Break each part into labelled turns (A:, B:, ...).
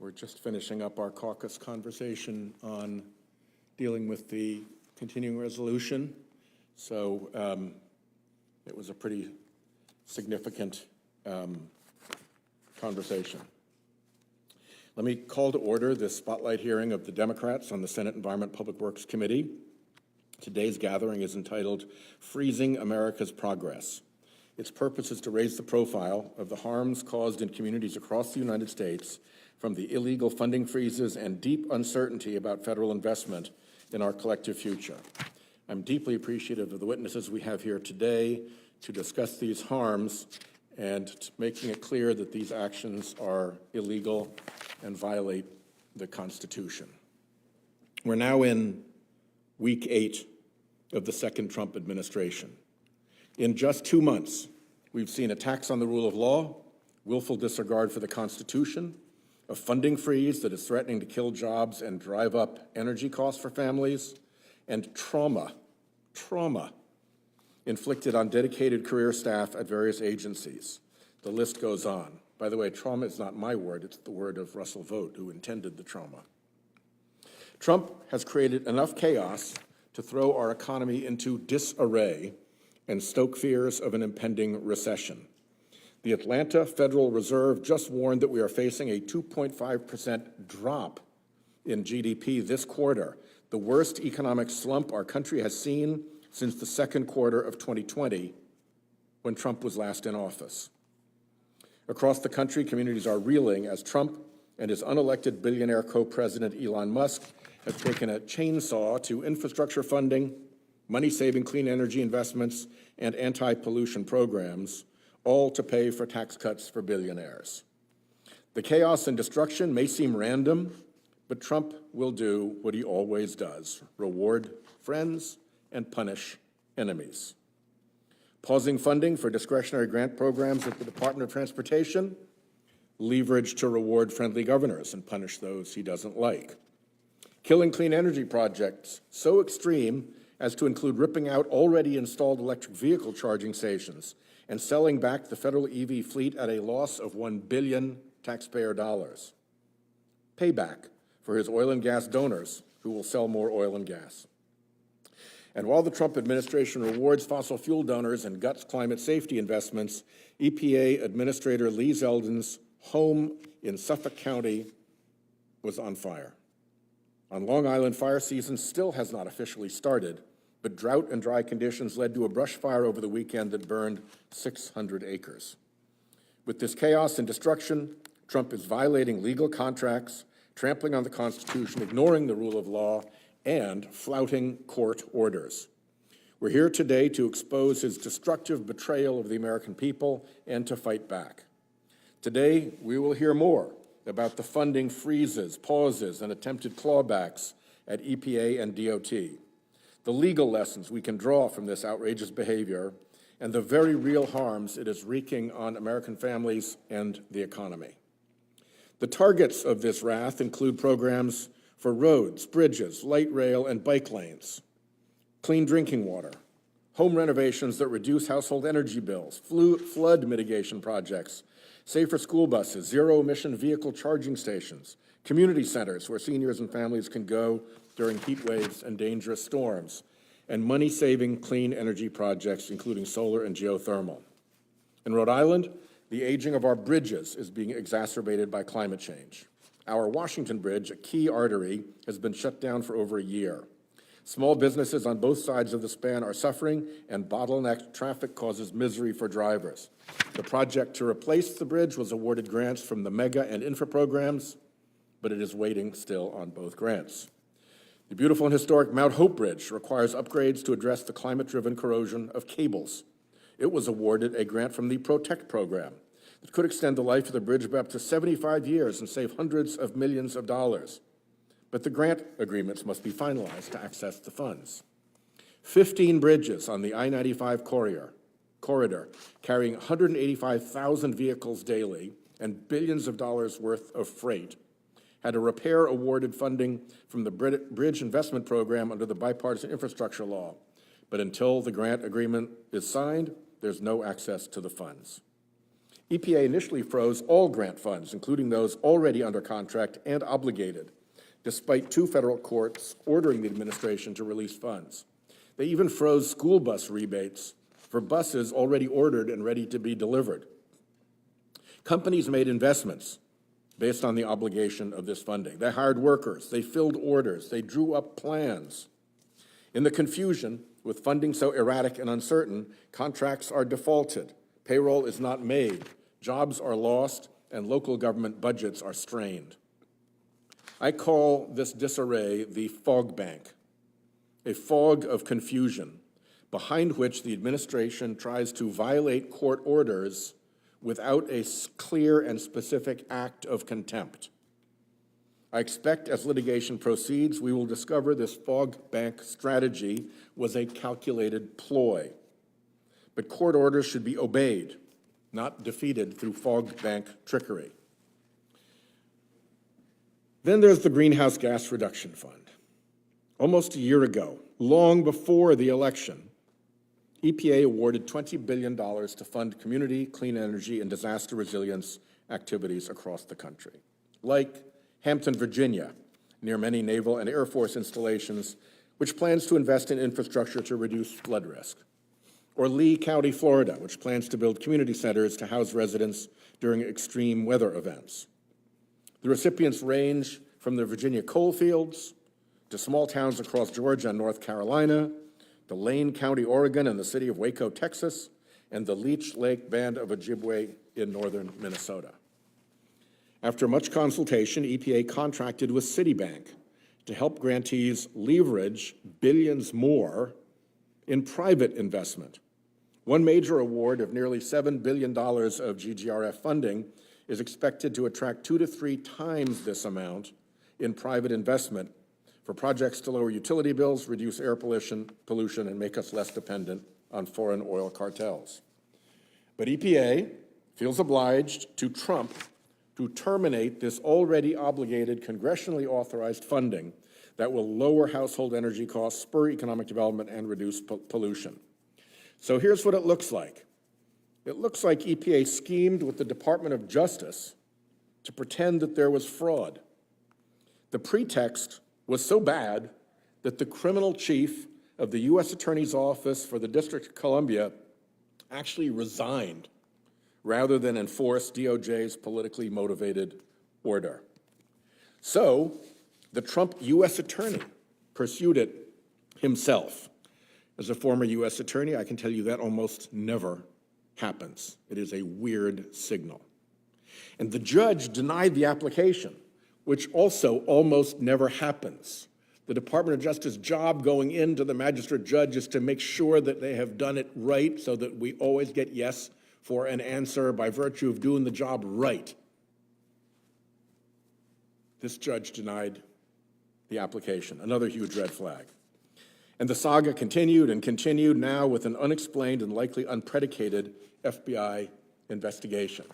A: We're just finishing up our caucus conversation on dealing with the continuing resolution. So it was a pretty significant conversation. Let me call to order this spotlight hearing of the Democrats on the Senate Environment Public Works Committee. Today's gathering is entitled Freezing America's Progress. Its purpose is to raise the profile of the harms caused in communities across the United States from the illegal funding freezes and deep uncertainty about federal investment in our collective future. I'm deeply appreciative of the witnesses we have here today to discuss these harms and making it clear that these actions are illegal and violate the Constitution. We're now in week 8 of the second Trump administration. In just 2 months, we've seen attacks on the rule of law, willful disregard for the Constitution, a funding freeze that is threatening to kill jobs and drive up energy costs for families, and trauma inflicted on dedicated career staff at various agencies. The list goes on. By the way, trauma is not my word, it's the word of Russell Vought, who intended the trauma. Trump has created enough chaos to throw our economy into disarray and stoke fears of an impending recession. The Atlanta Federal Reserve just warned that we are facing a 2.5% drop in GDP this quarter, the worst economic slump our country has seen since the second quarter of 2020, when Trump was last in office. Across the country, communities are reeling as Trump and his unelected billionaire co-president Elon Musk have taken a chainsaw to infrastructure funding, money-saving clean energy investments, and anti-pollution programs, all to pay for tax cuts for billionaires. The chaos and destruction may seem random, but Trump will do what he always does: reward friends and punish enemies. Pausing funding for discretionary grant programs at the Department of Transportation, leverage to reward friendly governors and punish those he doesn't like. Killing clean energy projects so extreme as to include ripping out already installed electric vehicle charging stations and selling back the federal EV fleet at a loss of $1 billion taxpayer dollars. Payback for his oil and gas donors who will sell more oil and gas. And while the Trump administration rewards fossil fuel donors and guts climate safety investments, EPA Administrator Lee Zeldin's home in Suffolk County was on fire. On Long Island, fire season still has not officially started, but drought and dry conditions led to a brush fire over the weekend that burned 600 acres. With this chaos and destruction, Trump is violating legal contracts, trampling on the Constitution, ignoring the rule of law, and flouting court orders. We're here today to expose his destructive betrayal of the American people and to fight back. Today, we will hear more about the funding freezes, pauses, and attempted clawbacks at EPA and DOT, the legal lessons we can draw from this outrageous behavior, and the very real harms it is wreaking on American families and the economy. The targets of this wrath include programs for roads, bridges, light rail, and bike lanes, clean drinking water, home renovations that reduce household energy bills, flood mitigation projects, safer school buses, zero-emission vehicle charging stations, community centers where seniors and families can go during heat waves and dangerous storms, and money-saving clean energy projects, including solar and geothermal. In Rhode Island, the aging of our bridges is being exacerbated by climate change. Our Washington Bridge, a key artery, has been shut down for over a year. Small businesses on both sides of the span are suffering, and bottlenecked traffic causes misery for drivers. The project to replace the bridge was awarded grants from the MEGA and INFRA programs, but it is waiting still on both grants. The beautiful and historic Mount Hope Bridge requires upgrades to address the climate-driven corrosion of cables. It was awarded a grant from the Protect program that could extend the life of the bridge by up to 75 years and save hundreds of millions of dollars. But the grant agreements must be finalized to access the funds. 15 bridges on the I-95 corridor, carrying 185,000 vehicles daily and billions of dollars worth of freight, had a repair awarded funding from the Bridge Investment Program under the Bipartisan Infrastructure Law. But until the grant agreement is signed, there's no access to the funds. EPA initially froze all grant funds, including those already under contract and obligated, despite 2 federal courts ordering the administration to release funds. They even froze school bus rebates for buses already ordered and ready to be delivered. Companies made investments based on the obligation of this funding. They hired workers, they filled orders, they drew up plans. In the confusion, with funding so erratic and uncertain, contracts are defaulted, payroll is not made, jobs are lost, and local government budgets are strained. I call this disarray the fog bank, a fog of confusion behind which the administration tries to violate court orders without a clear and specific act of contempt. I expect as litigation proceeds, we will discover this fog bank strategy was a calculated ploy. But court orders should be obeyed, not defeated through fog bank trickery. Then there's the Greenhouse Gas Reduction Fund. Almost a year ago, long before the election, EPA awarded $20 billion to fund community, clean energy, and disaster resilience activities across the country, like Hampton, Virginia, near many naval and Air Force installations, which plans to invest in infrastructure to reduce flood risk, or Lee County, Florida, which plans to build community centers to house residents during extreme weather events. The recipients range from the Virginia coal fields to small towns across Georgia and North Carolina, to Lane County, Oregon, and the city of Waco, Texas, and the Leech Lake Band of Ojibwe in northern Minnesota. After much consultation, EPA contracted with Citibank to help grantees leverage billions more in private investment. One major award of nearly $7 billion of GGRF funding is expected to attract 2 to 3 times this amount in private investment for projects to lower utility bills, reduce air pollution, and make us less dependent on foreign oil cartels. But EPA feels obliged to Trump to terminate this already obligated, congressionally authorized funding that will lower household energy costs, spur economic development, and reduce pollution. So here's what it looks like. It looks like EPA schemed with the Department of Justice to pretend that there was fraud. The pretext was so bad that the criminal chief of the U.S. Attorney's Office for the District of Columbia actually resigned rather than enforce DOJ's politically motivated order. So the Trump U.S. attorney pursued it himself. As a former U.S. attorney, I can tell you that almost never happens. It is a weird signal. And the judge denied the application, which also almost never happens. The Department of Justice job going into the magistrate judge is to make sure that they have done it right so that we always get yes for an answer by virtue of doing the job right. This judge denied the application, another huge red flag. And the saga continued and continued, now with an unexplained and likely unpredicated FBI investigation.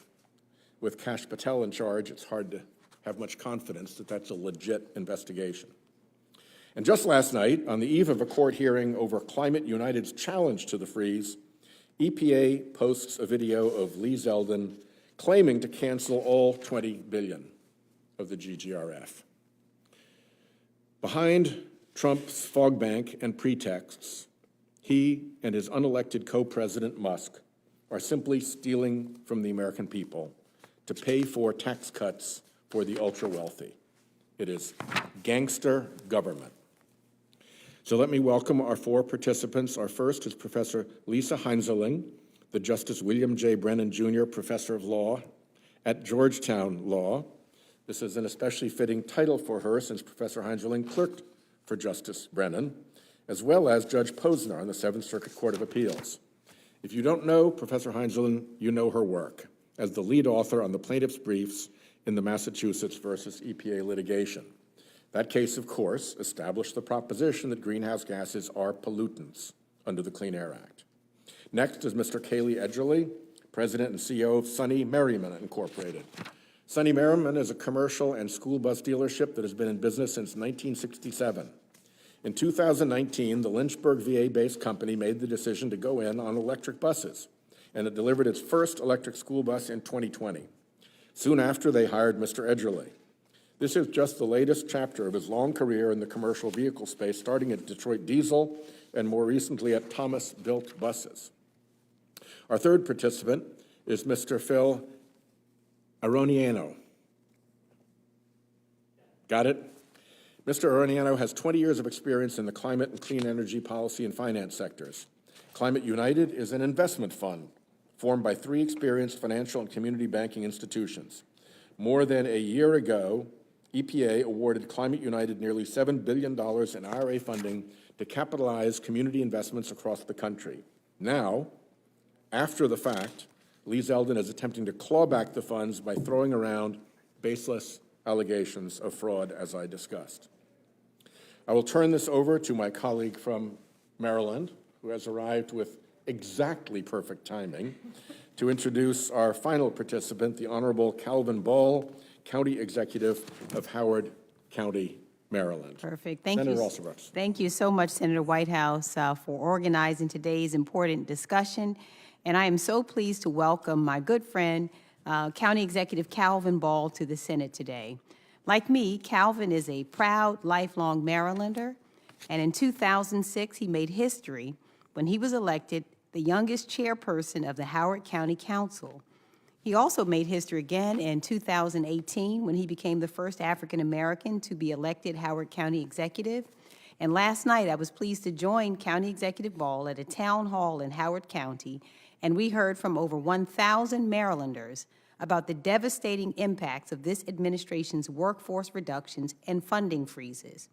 A: With Kash Patel in charge, it's hard to have much confidence that that's a legit investigation. And just last night, on the eve of a court hearing over Climate United's challenge to the freeze, EPA posts a video of Lee Zeldin claiming to cancel all $20 billion of the GGRF. Behind Trump's fog bank and pretexts, he and his unelected co-president Musk are simply stealing from the American people to pay for tax cuts for the ultra-wealthy. It is gangster government. So let me welcome our 4 participants. Our first is Professor Lisa Heinzeling, the Justice William J. Brennan Jr. Professor of Law at Georgetown Law. This is an especially fitting title for her since Professor Heinzeling clerked for Justice Brennan, as well as Judge Posner on the 7th Circuit Court of Appeals. If you don't know Professor Heinzeling, you know her work as the lead author on the plaintiff's briefs in the Massachusetts versus EPA litigation. That case, of course, established the proposition that greenhouse gases are pollutants under the Clean Air Act. Next is Mr. Kaylee Edgerly, President and CEO of Sunny Merriman Incorporated. Sunny Merriman is a commercial and school bus dealership that has been in business since 1967. In 2019, the Lynchburg, VA-based company made the decision to go in on electric buses and it delivered its first electric school bus in 2020. Soon after, they hired Mr. Edgerly. This is just the latest chapter of his long career in the commercial vehicle space, starting at Detroit Diesel and more recently at Thomas Built Buses. Our third participant is Mr. Phil Aroniano. Got it? Mr. Aroniano has 20 years of experience in the climate and clean energy policy and finance sectors. Climate United is an investment fund formed by 3 experienced financial and community banking institutions. More than a year ago, EPA awarded Climate United nearly $7 billion in IRA funding to capitalize community investments across the country. Now, after the fact, Lee Zeldin is attempting to claw back the funds by throwing around baseless allegations of fraud, as I discussed. I will turn this over to my colleague from Maryland, who has arrived with exactly perfect timing, to introduce our final participant, the Honorable Calvin Ball, County Executive of Howard County, Maryland.
B: Perfect. Thank
A: Senator
B: you.
A: Alsabrook.
B: Thank you so much, Senator Whitehouse, for organizing today's important discussion. And I am so pleased to welcome my good friend, County Executive Calvin Ball, to the Senate today. Like me, Calvin is a proud, lifelong Marylander, and in 2006, he made history when he was elected the youngest chairperson of the Howard County Council. He also made history again in 2018 when he became the first African-American to be elected Howard County Executive. And last night, I was pleased to join County Executive Ball at a town hall in Howard County, and we heard from over 1,000 Marylanders about the devastating impacts of this administration's workforce reductions and funding freezes.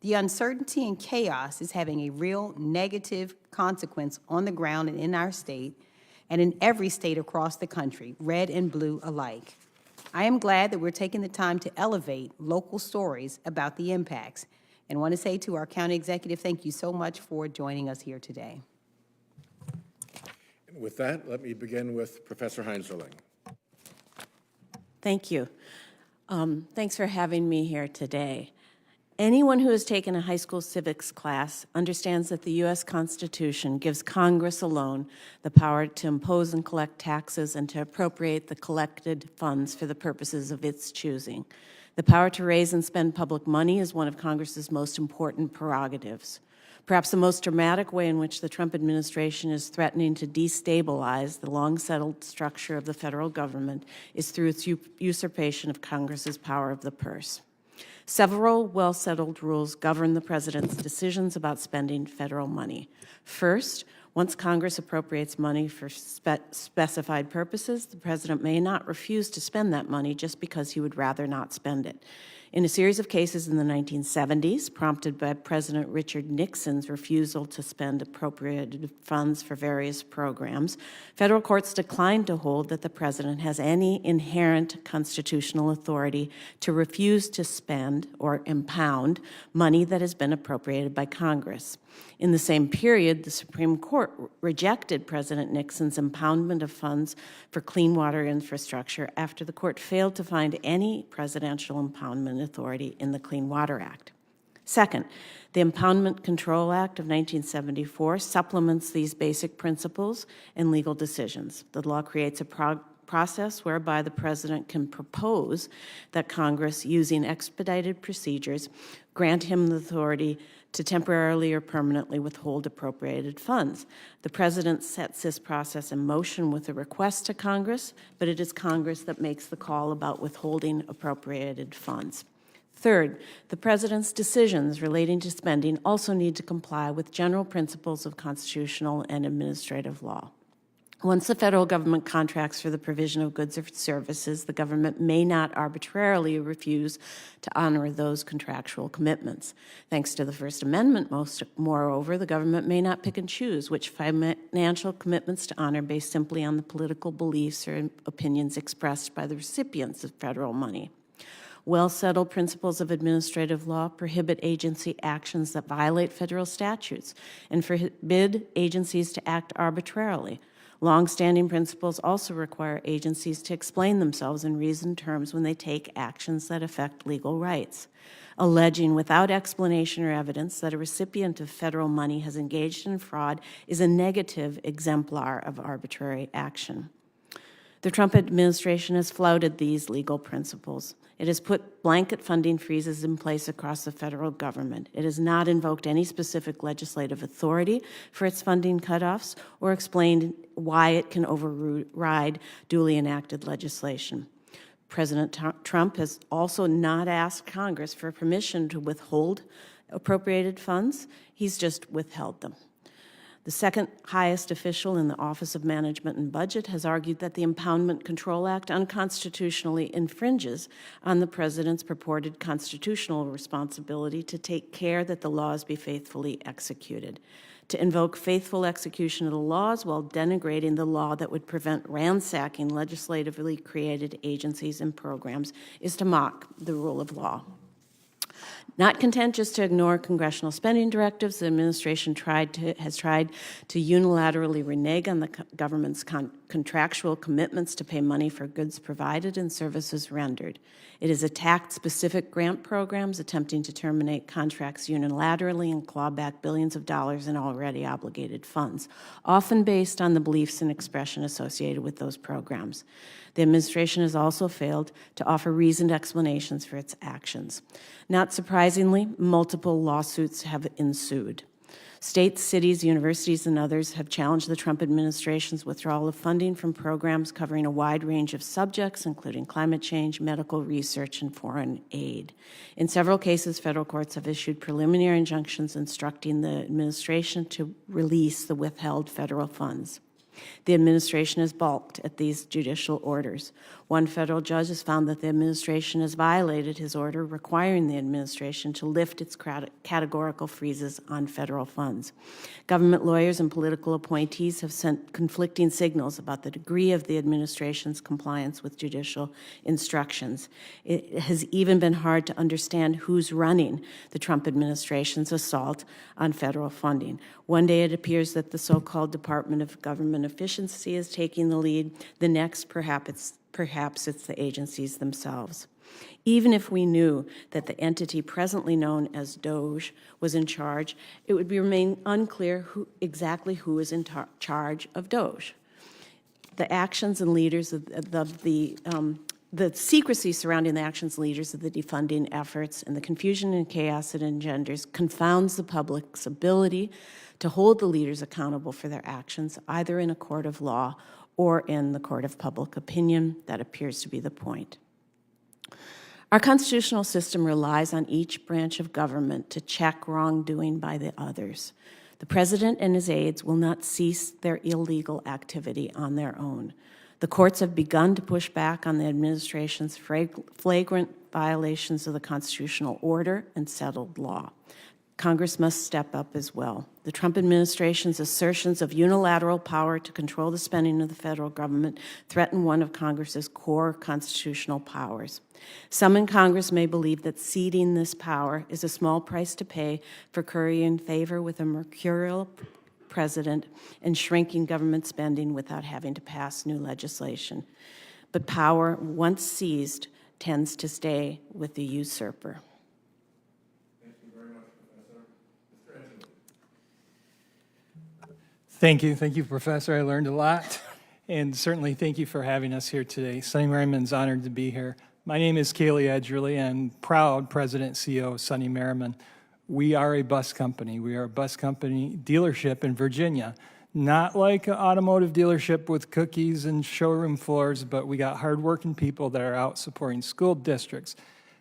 B: The uncertainty and chaos is having a real negative consequence on the ground and in our state, and in every state across the country, red and blue alike. I am glad that we're taking the time to elevate local stories about the impacts, and want to say to our county executive, thank you so much for joining us here today.
A: With that, let me begin with Professor Heinzerling.
C: Thank you. Thanks for having me here today. Anyone who has taken a high school civics class understands that the U.S. Constitution gives Congress alone the power to impose and collect taxes and to appropriate the collected funds for the purposes of its choosing. The power to raise and spend public money is one of Congress's most important prerogatives. Perhaps the most dramatic way in which the Trump administration is threatening to destabilize the long-settled structure of the federal government is through its usurpation of Congress's power of the purse. Several well-settled rules govern the president's decisions about spending federal money. First, once Congress appropriates money for specified purposes, the president may not refuse to spend that money just because he would rather not spend it. In a series of cases in the 1970s, prompted by President Richard Nixon's refusal to spend appropriated funds for various programs, federal courts declined to hold that the president has any inherent constitutional authority to refuse to spend or impound money that has been appropriated by Congress. In the same period, the Supreme Court rejected President Nixon's impoundment of funds for clean water infrastructure after the court failed to find any presidential impoundment authority in the Clean Water Act. Second, the Impoundment Control Act of 1974 supplements these basic principles and legal decisions. The law creates a process whereby the president can propose that Congress, using expedited procedures, grant him the authority to temporarily or permanently withhold appropriated funds. The president sets this process in motion with a request to Congress, but it is Congress that makes the call about withholding appropriated funds. Third, the president's decisions relating to spending also need to comply with general principles of constitutional and administrative law. Once the federal government contracts for the provision of goods or services, the government may not arbitrarily refuse to honor those contractual commitments. Thanks to the First Amendment, moreover, the government may not pick and choose which financial commitments to honor based simply on the political beliefs or opinions expressed by the recipients of federal money. Well-settled principles of administrative law prohibit agency actions that violate federal statutes and forbid agencies to act arbitrarily. Long-standing principles also require agencies to explain themselves in reasoned terms when they take actions that affect legal rights. Alleging without explanation or evidence that a recipient of federal money has engaged in fraud is a negative exemplar of arbitrary action. The Trump administration has flouted these legal principles. It has put blanket funding freezes in place across the federal government. It has not invoked any specific legislative authority for its funding cutoffs or explained why it can override duly enacted legislation. President Trump has also not asked Congress for permission to withhold appropriated funds. He's just withheld them. The second highest official in the Office of Management and Budget has argued that the Impoundment Control Act unconstitutionally infringes on the president's purported constitutional responsibility to take care that the laws be faithfully executed. To invoke faithful execution of the laws while denigrating the law that would prevent ransacking legislatively created agencies and programs is to mock the rule of law. Not content just to ignore congressional spending directives, the administration has tried to unilaterally renege on the government's contractual commitments to pay money for goods provided and services rendered. It has attacked specific grant programs, attempting to terminate contracts unilaterally and claw back billions of dollars in already obligated funds, often based on the beliefs and expression associated with those programs. The administration has also failed to offer reasoned explanations for its actions. Not surprisingly, multiple lawsuits have ensued. States, cities, universities, and others have challenged the Trump administration's withdrawal of funding from programs covering a wide range of subjects, including climate change, medical research, and foreign aid. In several cases, federal courts have issued preliminary injunctions instructing the administration to release the withheld federal funds. The administration has balked at these judicial orders. One federal judge has found that the administration has violated his order requiring the administration to lift its categorical freezes on federal funds. Government lawyers and political appointees have sent conflicting signals about the degree of the administration's compliance with judicial instructions. It has even been hard to understand who's running the Trump administration's assault on federal funding. One day it appears that the so-called Department of Government Efficiency is taking the lead. The next, perhaps it's the agencies themselves. Even if we knew that the entity presently known as DOGE was in charge, it would remain unclear exactly who is in charge of DOGE. The actions and leaders of the secrecy surrounding the actions and leaders of the defunding efforts and the confusion and chaos it engenders confounds the public's ability to hold the leaders accountable for their actions, either in a court of law or in the court of public opinion. That appears to be the point. Our constitutional system relies on each branch of government to check wrongdoing by the others. The president and his aides will not cease their illegal activity on their own. The courts have begun to push back on the administration's flagrant violations of the constitutional order and settled law. Congress must step up as well. The Trump administration's assertions of unilateral power to control the spending of the federal government threaten one of Congress's core constitutional powers. Some in Congress may believe that ceding this power is a small price to pay for currying favor with a mercurial president and shrinking government spending without having to pass new legislation. But power, once seized, tends to stay with the usurper.
D: Thank you, Professor. I learned a lot. And certainly thank you for having us here today. Sonny Merriman's honored to be here. My name is Kaylee Edgerly. I'm proud President and CEO of Sonny Merriman. We are a bus company. We are a bus company dealership in Virginia. Not like an automotive dealership with cookies and showroom floors, but we got hardworking people that are out supporting school districts,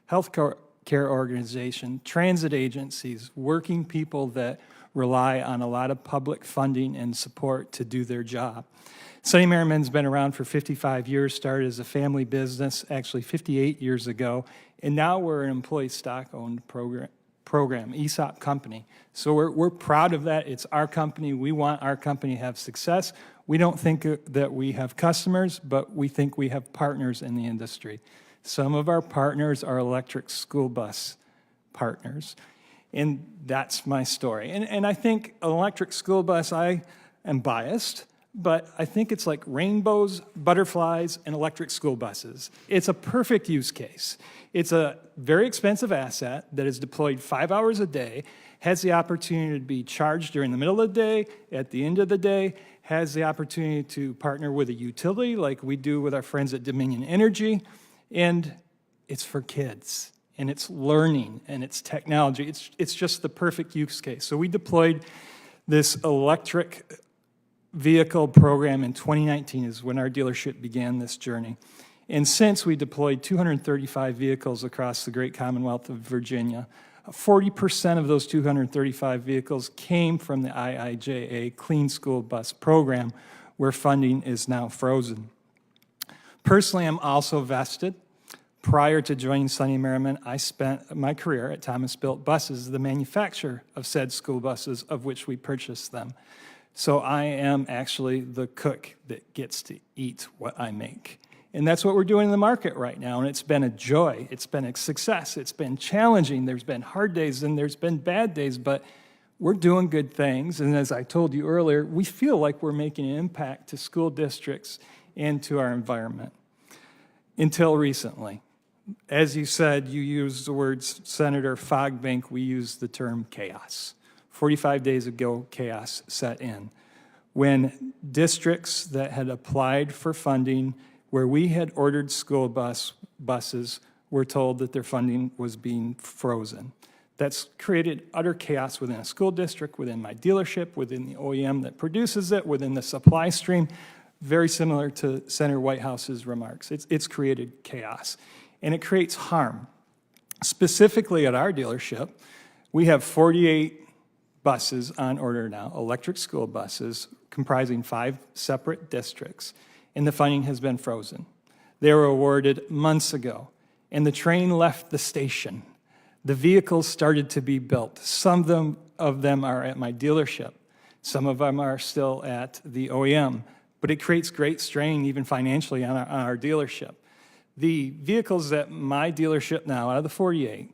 D: health care organizations, transit agencies, working people that rely on a lot of public funding and support to do their job. Sonny Merriman's been around for 55 years, started as a family business, actually 58 years ago, and now we're an employee stock-owned program, ESOP company. So we're proud of that. It's our company. We want our company to have success. We don't think that we have customers, but we think we have partners in the industry. Some of our partners are electric school bus partners. And that's my story. And I think an electric school bus, I am biased, but I think it's like rainbows, butterflies, and electric school buses. It's a perfect use case. It's a very expensive asset that is deployed 5 hours a day, has the opportunity to be charged during the middle of the day, at the end of the day, has the opportunity to partner with a utility like we do with our friends at Dominion Energy, and it's for kids, and it's learning, and it's technology. It's just the perfect use case. So we deployed this electric vehicle program in 2019 is when our dealership began this journey. And since we deployed 235 vehicles across the great Commonwealth of Virginia, 40% of those 235 vehicles came from the IIJA Clean School Bus Program, where funding is now frozen. Personally, I'm also vested. Prior to joining Sonny Merriman, I spent my career at Thomas Built Buses, the manufacturer of said school buses, of which we purchased them. So I am actually the cook that gets to eat what I make. And that's what we're doing in the market right now, and it's been a joy. It's been a success. It's been challenging. There's been hard days, and there's been bad days, but we're doing good things. And as I told you earlier, we feel like we're making an impact to school districts and to our environment. Until recently. As you said, you used the words Senator Fogbank, we used the term chaos. 45 days ago, chaos set in. When districts that had applied for funding, where we had ordered school buses, were told that their funding was being frozen. That's created utter chaos within a school district, within my dealership, within the OEM that produces it, within the supply stream, very similar to Senator Whitehouse's remarks. It's created chaos, and it creates harm. Specifically at our dealership, we have 48 buses on order now, electric school buses, comprising 5 separate districts, and the funding has been frozen. They were awarded months ago, and the train left the station. The vehicles started to be built. Some of them are at my dealership. Some of them are still at the OEM, but it creates great strain even financially on our dealership. The vehicles at my dealership now, out of the 48,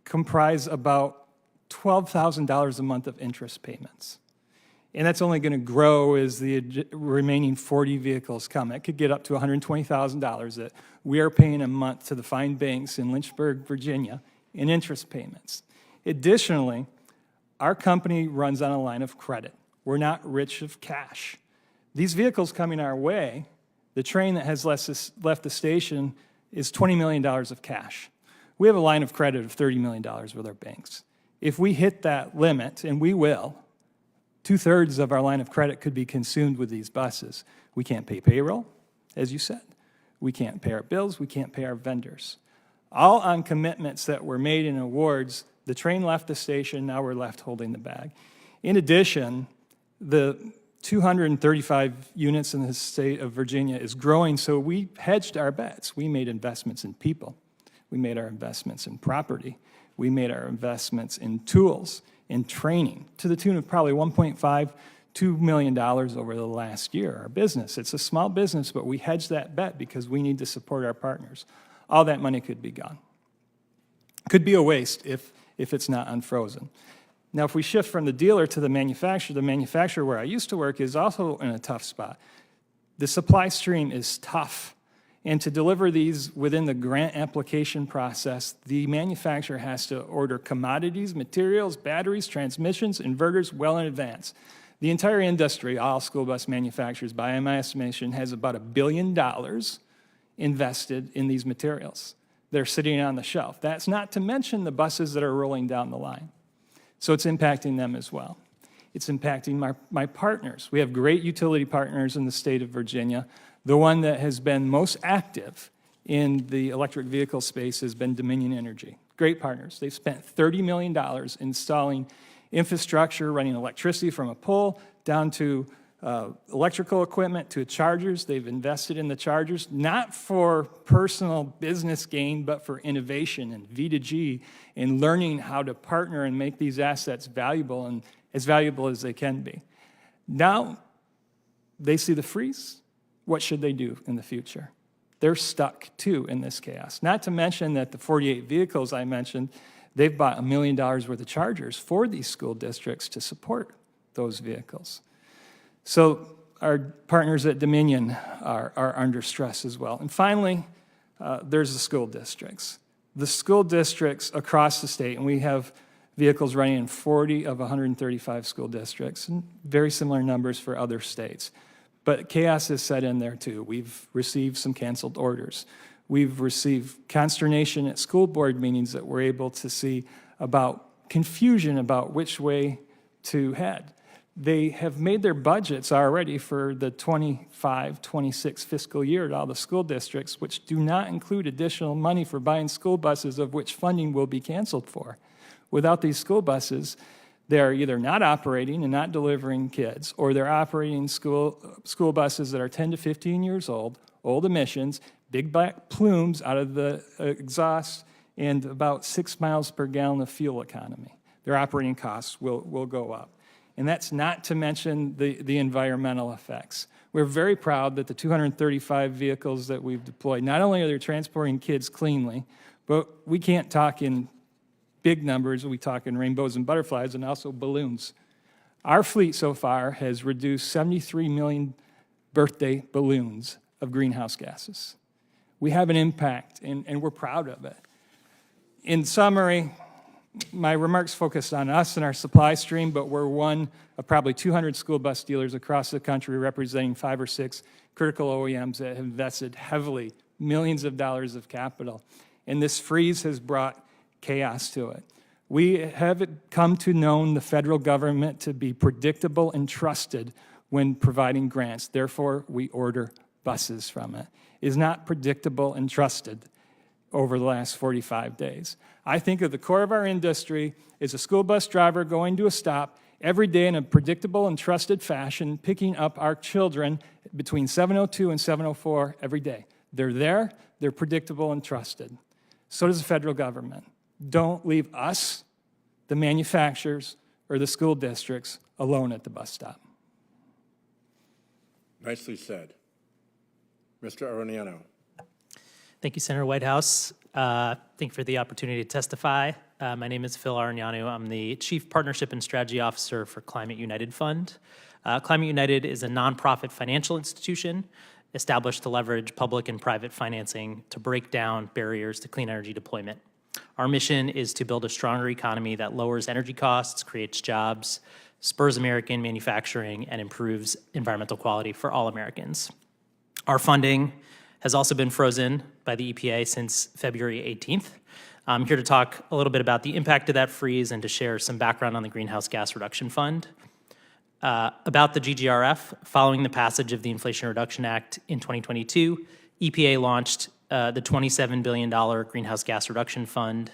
D: comprise about $12,000 a month of interest payments. And that's only going to grow as the remaining 40 vehicles come. It could get up to $120,000 that we are paying a month to the fine banks in Lynchburg, Virginia, in interest payments. Additionally, our company runs on a line of credit. We're not rich of cash. These vehicles coming our way, the train that has left the station is $20 million of cash. We have a line of credit of $30 million with our banks. If we hit that limit, and we will, 2/3 of our line of credit could be consumed with these buses. We can't pay payroll, as you said. We can't pay our bills. We can't pay our vendors. All on commitments that were made in awards. The train left the station. Now we're left holding the bag. In addition, the 235 units in the state of Virginia is growing, so we hedged our bets. We made investments in people. We made our investments in property. We made our investments in tools, in training, to the tune of probably $1.5–2 million over the last year, our business. It's a small business, but we hedged that bet because we need to support our partners. All that money could be gone. Could be a waste if it's not unfrozen. Now, if we shift from the dealer to the manufacturer where I used to work is also in a tough spot. The supply stream is tough. And to deliver these within the grant application process, the manufacturer has to order commodities, materials, batteries, transmissions, inverters well in advance. The entire industry, all school bus manufacturers, by my estimation, has about $1 billion invested in these materials. They're sitting on the shelf. That's not to mention the buses that are rolling down the line. So it's impacting them as well. It's impacting my partners. We have great utility partners in the state of Virginia. The one that has been most active in the electric vehicle space has been Dominion Energy. Great partners. They've spent $30 million installing infrastructure, running electricity from a pole down to electrical equipment to chargers. They've invested in the chargers, not for personal business gain, but for innovation and V2G and learning how to partner and make these assets valuable and as valuable as they can be. Now they see the freeze. What should they do in the future? They're stuck, too, in this chaos. Not to mention that the 48 vehicles I mentioned, they've bought $1 million worth of chargers for these school districts to support those vehicles. So our partners at Dominion are under stress as well. And finally, there's the school districts. The school districts across the state, and we have vehicles running in 40 of 135 school districts, and very similar numbers for other states. But chaos has set in there too. We've received some canceled orders. We've received consternation at school board meetings that we're able to see about confusion about which way to head. They have made their budgets already for the 25-26 fiscal year at all the school districts, which do not include additional money for buying school buses, of which funding will be canceled for. Without these school buses, they're either not operating and not delivering kids, or they're operating school buses that are 10 to 15 years old emissions, big black plumes out of the exhaust, and about 6 miles per gallon of fuel economy. Their operating costs will go up. And that's not to mention the environmental effects. We're very proud that the 235 vehicles that we've deployed, not only are they transporting kids cleanly, but we can't talk in big numbers, we talk in rainbows and butterflies and also balloons. Our fleet so far has reduced 73 million birthday balloons of greenhouse gases. We have an impact, and we're proud of it. In summary, my remarks focused on us and our supply stream, but we're one of probably 200 school bus dealers across the country representing 5 or 6 critical OEMs that have invested heavily millions of dollars of capital. And this freeze has brought chaos to it. We have come to know the federal government to be predictable and trusted when providing grants. Therefore, we order buses from it. It is not predictable and trusted over the last 45 days. I think of the core of our industry is a school bus driver going to a stop every day in a predictable and trusted fashion, picking up our children between 7:02 and 7:04 every day. They're there, they're predictable and trusted. So does the federal government. Don't leave us, the manufacturers, or the school districts alone at the bus stop.
A: Nicely said. Mr. Aroniano.
E: Thank you, Senator Whitehouse. Thank you for the opportunity to testify. My name is Phil Aroniano. I'm the Chief Partnership and Strategy Officer for Climate United Fund. Climate United is a nonprofit financial institution established to leverage public and private financing to break down barriers to clean energy deployment. Our mission is to build a stronger economy that lowers energy costs, creates jobs, spurs American manufacturing, and improves environmental quality for all Americans. Our funding has also been frozen by the EPA since February 18th. I'm here to talk a little bit about the impact of that freeze and to share some background on the Greenhouse Gas Reduction Fund. About the GGRF, following the passage of the Inflation Reduction Act in 2022, EPA launched the $27 billion Greenhouse Gas Reduction Fund.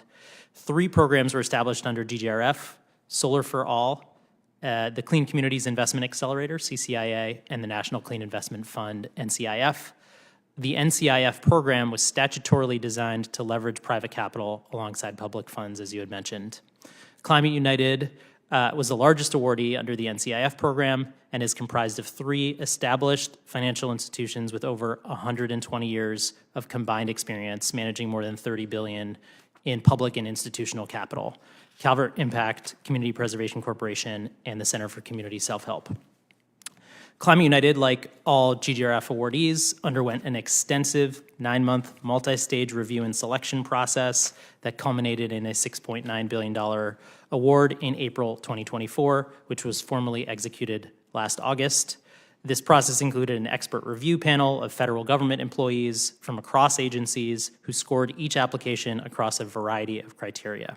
E: 3 programs were established under GGRF: Solar for All, the Clean Communities Investment Accelerator, CCIA, and the National Clean Investment Fund, NCIF. The NCIF program was statutorily designed to leverage private capital alongside public funds, as you had mentioned. Climate United was the largest awardee under the NCIF program and is comprised of 3 established financial institutions with over 120 years of combined experience managing more than $30 billion in public and institutional capital: Calvert Impact, Community Preservation Corporation, and the Center for Community Self-Help. Climate United, like all GGRF awardees, underwent an extensive 9-month multi-stage review and selection process that culminated in a $6.9 billion award in April 2024, which was formally executed last August. This process included an expert review panel of federal government employees from across agencies who scored each application across a variety of criteria.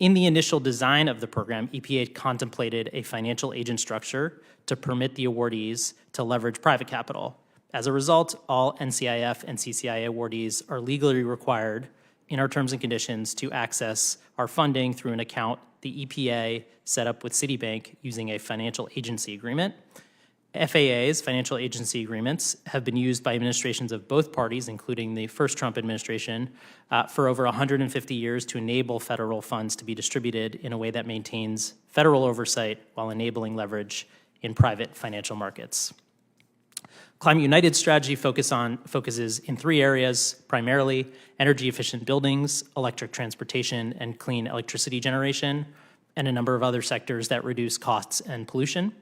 E: In the initial design of the program, EPA contemplated a financial agent structure to permit the awardees to leverage private capital. As a result, all NCIF and CCIA awardees are legally required in our terms and conditions to access our funding through an account the EPA set up with Citibank using a financial agency agreement. FAA's financial agency agreements have been used by administrations of both parties, including the first Trump administration, for over 150 years to enable federal funds to be distributed in a way that maintains federal oversight while enabling leverage in private financial markets. Climate United's strategy focuses in 3 areas, primarily energy-efficient buildings, electric transportation, and clean electricity generation, and a number of other sectors that reduce costs and pollution.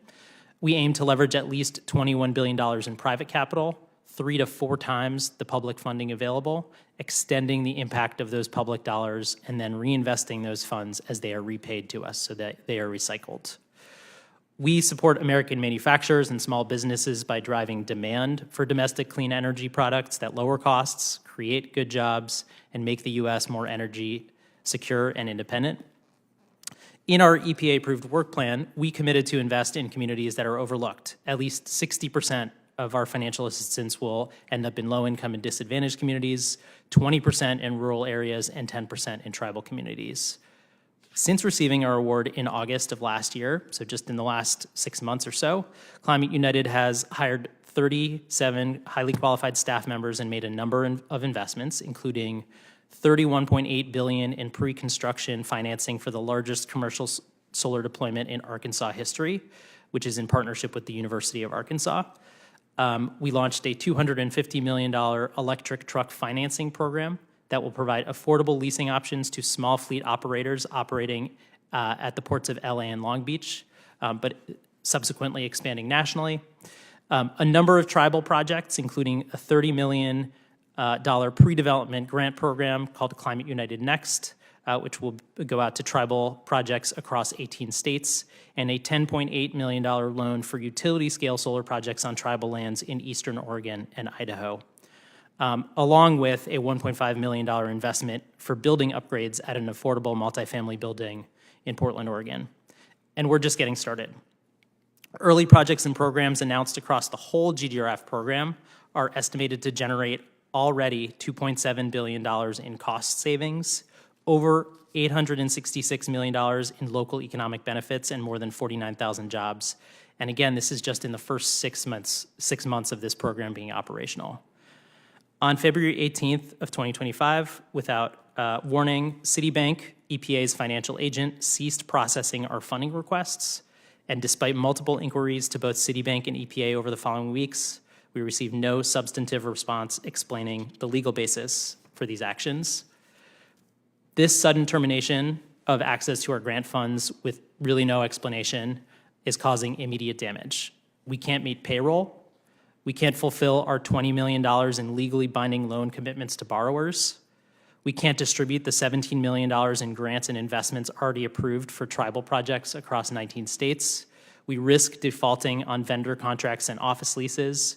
E: We aim to leverage at least $21 billion in private capital, 3 to 4 times the public funding available, extending the impact of those public dollars and then reinvesting those funds as they are repaid to us so that they are recycled. We support American manufacturers and small businesses by driving demand for domestic clean energy products that lower costs, create good jobs, and make the U.S. more energy secure and independent. In our EPA-approved work plan, we committed to invest in communities that are overlooked. At least 60% of our financial assistance will end up in low-income and disadvantaged communities, 20% in rural areas, and 10% in tribal communities. Since receiving our award in August of last year, so just in the last 6 months or so, Climate United has hired 37 highly qualified staff members and made a number of investments, including $31.8 billion in pre-construction financing for the largest commercial solar deployment in Arkansas history, which is in partnership with the University of Arkansas. We launched a $250 million electric truck financing program that will provide affordable leasing options to small fleet operators operating at the ports of LA and Long Beach, but subsequently expanding nationally. A number of tribal projects, including a $30 million pre-development grant program called Climate United Next, which will go out to tribal projects across 18 states, and a $10.8 million loan for utility-scale solar projects on tribal lands in eastern Oregon and Idaho, along with a $1.5 million investment for building upgrades at an affordable multifamily building in Portland, Oregon. And we're just getting started. Early projects and programs announced across the whole GDRF program are estimated to generate already $2.7 billion in cost savings, over $866 million in local economic benefits, and more than 49,000 jobs. And again, this is just in the first 6 months of this program being operational. On February 18th of 2025, without warning, Citibank, EPA's financial agent, ceased processing our funding requests. And despite multiple inquiries to both Citibank and EPA over the following weeks, we received no substantive response explaining the legal basis for these actions. This sudden termination of access to our grant funds with really no explanation is causing immediate damage. We can't meet payroll. We can't fulfill our $20 million in legally binding loan commitments to borrowers. We can't distribute the $17 million in grants and investments already approved for tribal projects across 19 states. We risk defaulting on vendor contracts and office leases.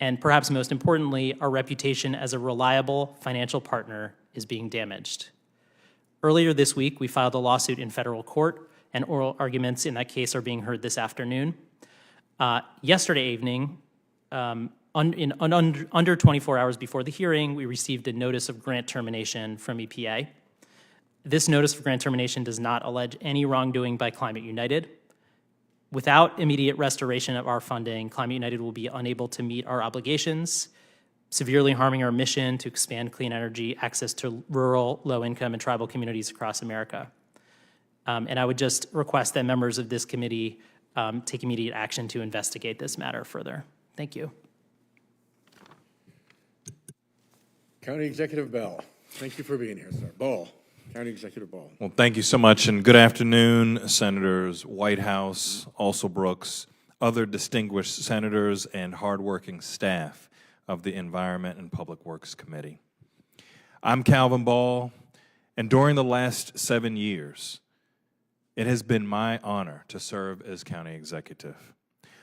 E: And perhaps most importantly, our reputation as a reliable financial partner is being damaged. Earlier this week, we filed a lawsuit in federal court, and oral arguments in that case are being heard this afternoon. Yesterday evening, under 24 hours before the hearing, we received a notice of grant termination from EPA. This notice of grant termination does not allege any wrongdoing by Climate United. Without immediate restoration of our funding, Climate United will be unable to meet our obligations, severely harming our mission to expand clean energy access to rural, low-income, and tribal communities across America. And I would just request that members of this committee take immediate action to investigate this matter further. Thank you.
A: County Executive Bell, thank you for being here, sir. Ball, County Executive Ball.
F: Well, thank you so much, and good afternoon, Senators Whitehouse, Brooks, other distinguished senators, and hardworking staff of the Environment and Public Works Committee. I'm Calvin Ball, and during the last 7 years, it has been my honor to serve as county executive.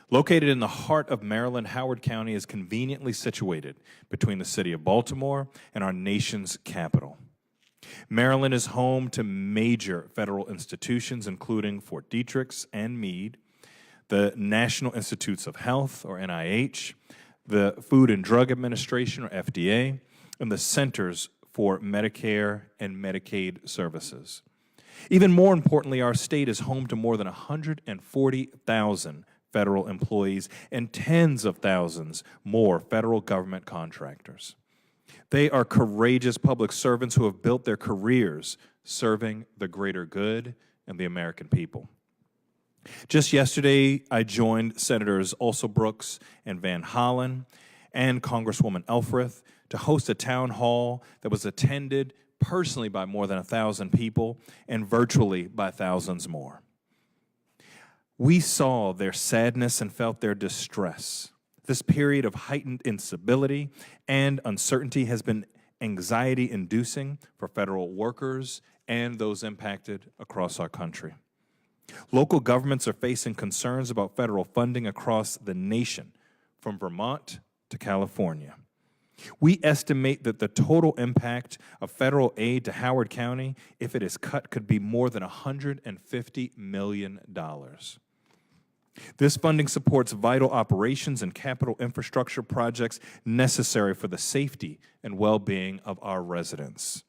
F: Located in the heart of Maryland, Howard County is conveniently situated between the city of Baltimore and our nation's capital. Maryland is home to major federal institutions, including Fort Detrick's and Meade, the National Institutes of Health, or NIH, the Food and Drug Administration, or FDA, and the Centers for Medicare and Medicaid Services. Even more importantly, our state is home to more than 140,000 federal employees and tens of thousands more federal government contractors. They are courageous public servants who have built their careers serving the greater good and the American people. Just yesterday, I joined Senators Brooks and Van Hollen and Congresswoman Elfreth to host a town hall that was attended personally by more than 1,000 people and virtually by thousands more. We saw their sadness and felt their distress. This period of heightened instability and uncertainty has been anxiety-inducing for federal workers and those impacted across our country. Local governments are facing concerns about federal funding across the nation, from Vermont to California. We estimate that the total impact of federal aid to Howard County, if it is cut, could be more than $150 million. This funding supports vital operations and capital infrastructure projects necessary for the safety and well-being of our residents.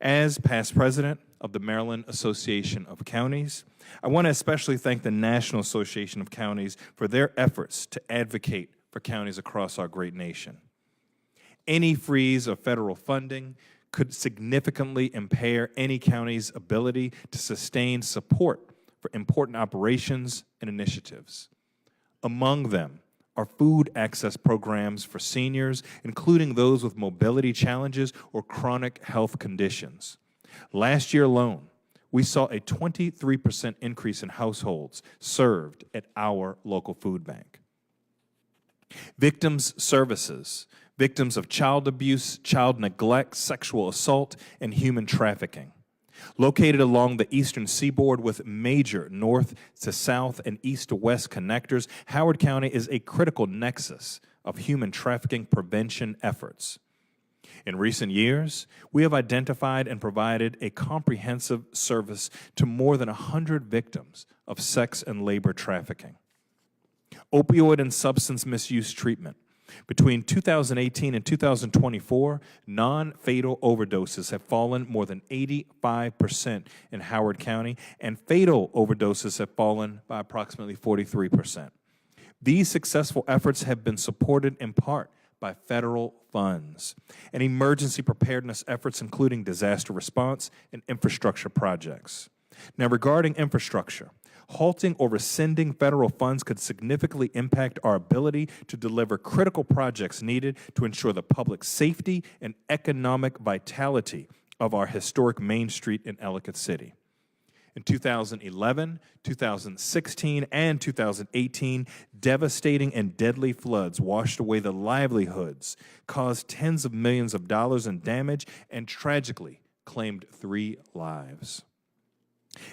F: As past president of the Maryland Association of Counties, I want to especially thank the National Association of Counties for their efforts to advocate for counties across our great nation. Any freeze of federal funding could significantly impair any county's ability to sustain support for important operations and initiatives. Among them are food access programs for seniors, including those with mobility challenges or chronic health conditions. Last year alone, we saw a 23% increase in households served at our local food bank. Victims services, victims of child abuse, child neglect, sexual assault, and human trafficking. Located along the eastern seaboard with major north to south and east to west connectors, Howard County is a critical nexus of human trafficking prevention efforts. In recent years, we have identified and provided a comprehensive service to more than 100 victims of sex and labor trafficking. Opioid and substance misuse treatment. Between 2018 and 2024, non-fatal overdoses have fallen more than 85% in Howard County, and fatal overdoses have fallen by approximately 43%. These successful efforts have been supported in part by federal funds and emergency preparedness efforts, including disaster response and infrastructure projects. Now, regarding infrastructure, halting or rescinding federal funds could significantly impact our ability to deliver critical projects needed to ensure the public safety and economic vitality of our historic Main Street in Ellicott City. In 2011, 2016, and 2018, devastating and deadly floods washed away the livelihoods, caused tens of millions of dollars in damage, and tragically claimed 3 lives.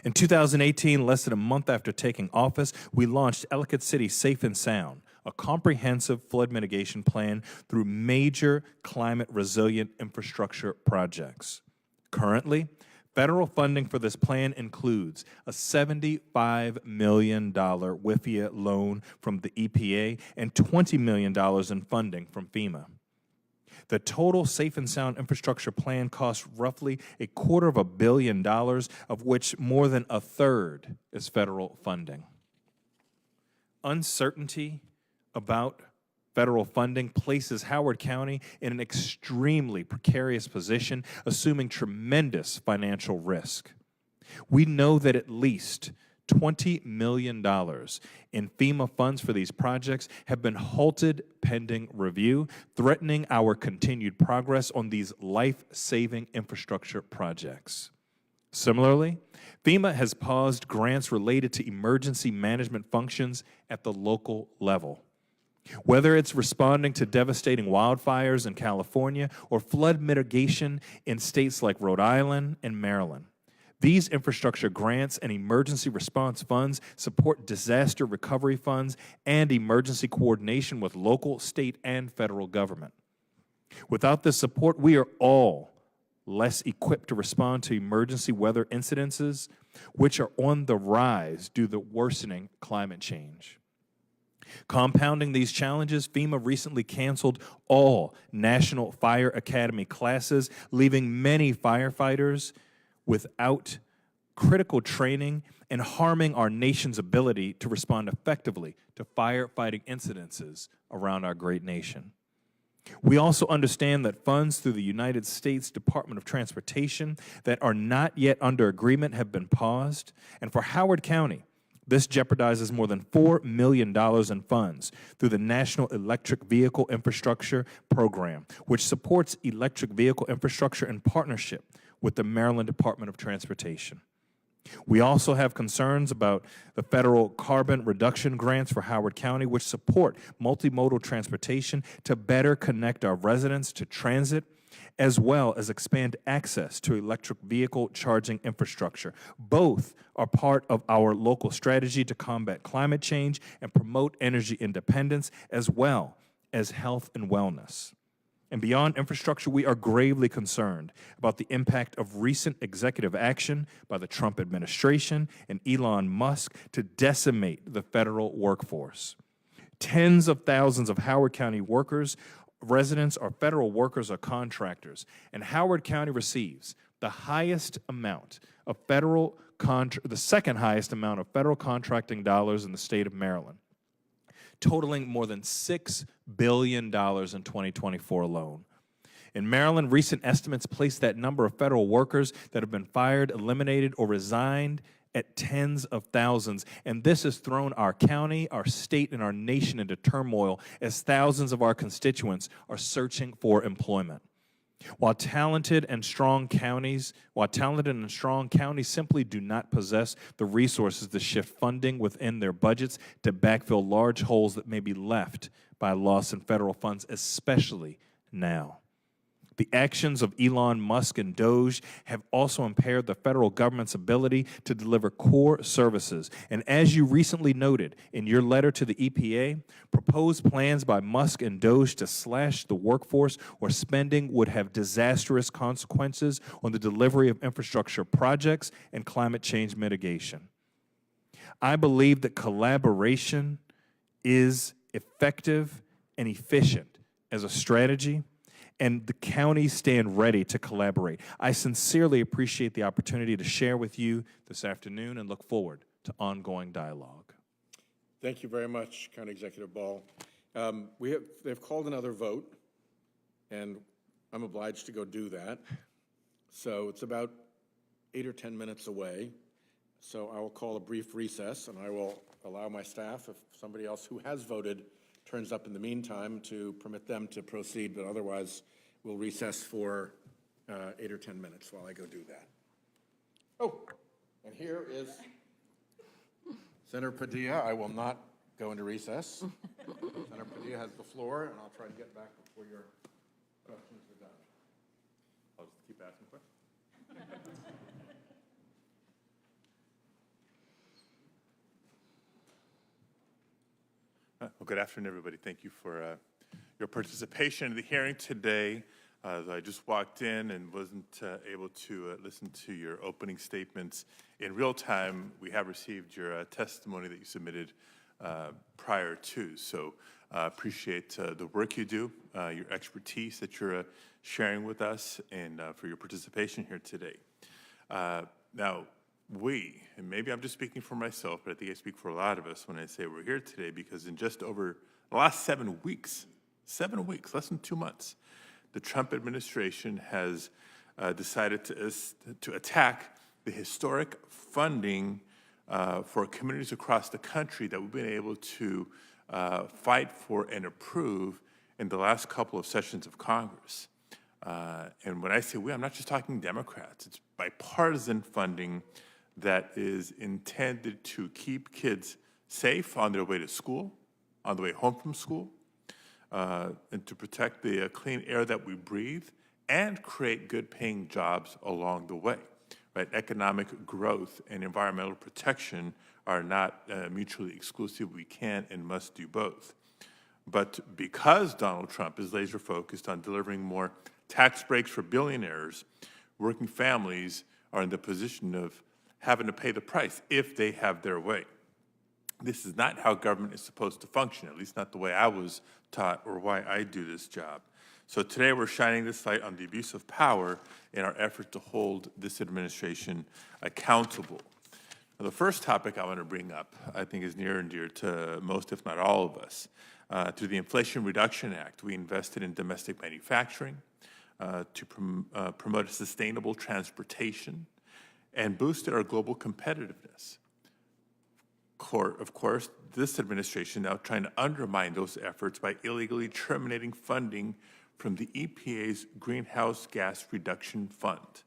F: In 2018, less than a month after taking office, we launched Ellicott City Safe and Sound, a comprehensive flood mitigation plan through major climate-resilient infrastructure projects. Currently, federal funding for this plan includes a $75 million WIFIA loan from the EPA and $20 million in funding from FEMA. The total Safe and Sound infrastructure plan costs roughly $250 million, of which more than a third is federal funding. Uncertainty about federal funding places Howard County in an extremely precarious position, assuming tremendous financial risk. We know that at least $20 million in FEMA funds for these projects have been halted pending review, threatening our continued progress on these life-saving infrastructure projects. Similarly, FEMA has paused grants related to emergency management functions at the local level. Whether it's responding to devastating wildfires in California or flood mitigation in states like Rhode Island and Maryland, these infrastructure grants and emergency response funds support disaster recovery funds and emergency coordination with local, state, and federal government. Without this support, we are all less equipped to respond to emergency weather incidences, which are on the rise due to worsening climate change. Compounding these challenges, FEMA recently canceled all National Fire Academy classes, leaving many firefighters without critical training and harming our nation's ability to respond effectively to firefighting incidences around our great nation. We also understand that funds through the United States Department of Transportation that are not yet under agreement have been paused, and for Howard County, this jeopardizes more than $4 million in funds through the National Electric Vehicle Infrastructure Program, which supports electric vehicle infrastructure in partnership with the Maryland Department of Transportation. We also have concerns about the federal carbon reduction grants for Howard County, which support multimodal transportation to better connect our residents to transit, as well as expand access to electric vehicle charging infrastructure. Both are part of our local strategy to combat climate change and promote energy independence, as well as health and wellness. And beyond infrastructure, we are gravely concerned about the impact of recent executive action by the Trump administration and Elon Musk to decimate the federal workforce. Tens of thousands of Howard County residents are federal workers or contractors, and Howard County receives the highest amount of the second highest amount of federal contracting dollars in the state of Maryland, totaling more than $6 billion in 2024 alone. In Maryland, recent estimates place that number of federal workers that have been fired, eliminated, or resigned at tens of thousands. And this has thrown our county, our state, and our nation into turmoil as thousands of our constituents are searching for employment. While talented and strong counties simply do not possess the resources to shift funding within their budgets to backfill large holes that may be left by loss in federal funds, especially now. The actions of Elon Musk and Doge have also impaired the federal government's ability to deliver core services. And as you recently noted in your letter to the EPA, proposed plans by Musk and Doge to slash the workforce or spending would have disastrous consequences on the delivery of infrastructure projects and climate change mitigation. I believe that collaboration is effective and efficient as a strategy, and the counties stand ready to collaborate. I sincerely appreciate the opportunity to share with you this afternoon and look forward to ongoing dialogue.
A: Thank you very much, County Executive Ball. They've called another vote, and I'm obliged to go do that. So it's about 8 or 10 minutes away. So I will call a brief recess, and I will allow my staff, if somebody else who has voted turns up in the meantime, to permit them to proceed, but otherwise we'll recess for 8 or 10 minutes while I go do that. Oh, and here is Senator Padilla. I will not go into recess. Senator Padilla has the floor, and I'll try to get back before your questions are done. I'll just keep asking questions.
G: Well, good afternoon, everybody. Thank you for your participation in the hearing today. I just walked in and wasn't able to listen to your opening statements in real time. We have received your testimony that you submitted prior to. So appreciate the work you do, your expertise that you're sharing with us, and for your participation here today. Now, and maybe I'm just speaking for myself, but I think I speak for a lot of us when I say we're here today, because in just over the last 7 weeks, less than 2 months, the Trump administration has decided to attack the historic funding for communities across the country that we've been able to fight for and approve in the last couple of sessions of Congress. And when I say we, I'm not just talking Democrats. It's bipartisan funding that is intended to keep kids safe on their way to school, on the way home from school, and to protect the clean air that we breathe, and create good-paying jobs along the way. Right? Economic growth and environmental protection are not mutually exclusive. We can and must do both. But because Donald Trump is laser-focused on delivering more tax breaks for billionaires, working families are in the position of having to pay the price if they have their way. This is not how government is supposed to function, at least not the way I was taught or why I do this job. So today we're shining this light on the abuse of power in our effort to hold this administration accountable. Now, the first topic I want to bring up, I think, is near and dear to most, if not all of us. Through the Inflation Reduction Act, we invested in domestic manufacturing to promote a sustainable transportation and boosted our global competitiveness. Of course, this administration now trying to undermine those efforts by illegally terminating funding from the EPA's Greenhouse Gas Reduction Fund.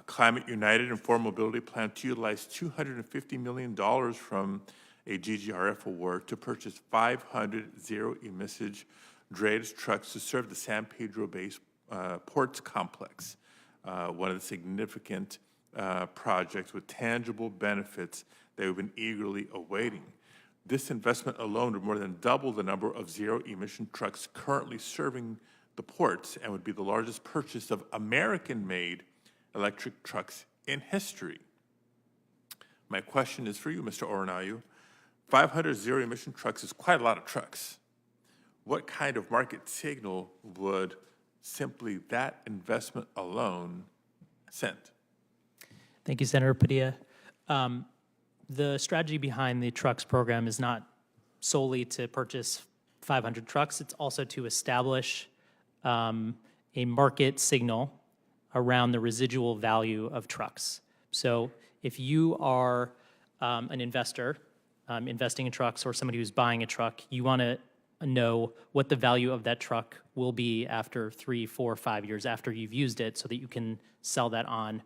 G: Climate United and Ford Mobility plan to utilize $250 million from a GGRF award to purchase 500 zero-emission drayage trucks to serve the San Pedro-based ports complex, one of the significant projects with tangible benefits that we've been eagerly awaiting. This investment alone would more than double the number of zero-emission trucks currently serving the ports and would be the largest purchase of American-made electric trucks in history. My question is for you, Mr. Oranayu. 500 zero-emission trucks is quite a lot of trucks. What kind of market signal would simply that investment alone send?
E: Thank you, Senator Padilla. The strategy behind the trucks program is not solely to purchase 500 trucks. It's also to establish a market signal around the residual value of trucks. So if you are an investor investing in trucks or somebody who's buying a truck, you want to know what the value of that truck will be after 3, 4, 5 years after you've used it so that you can sell that on.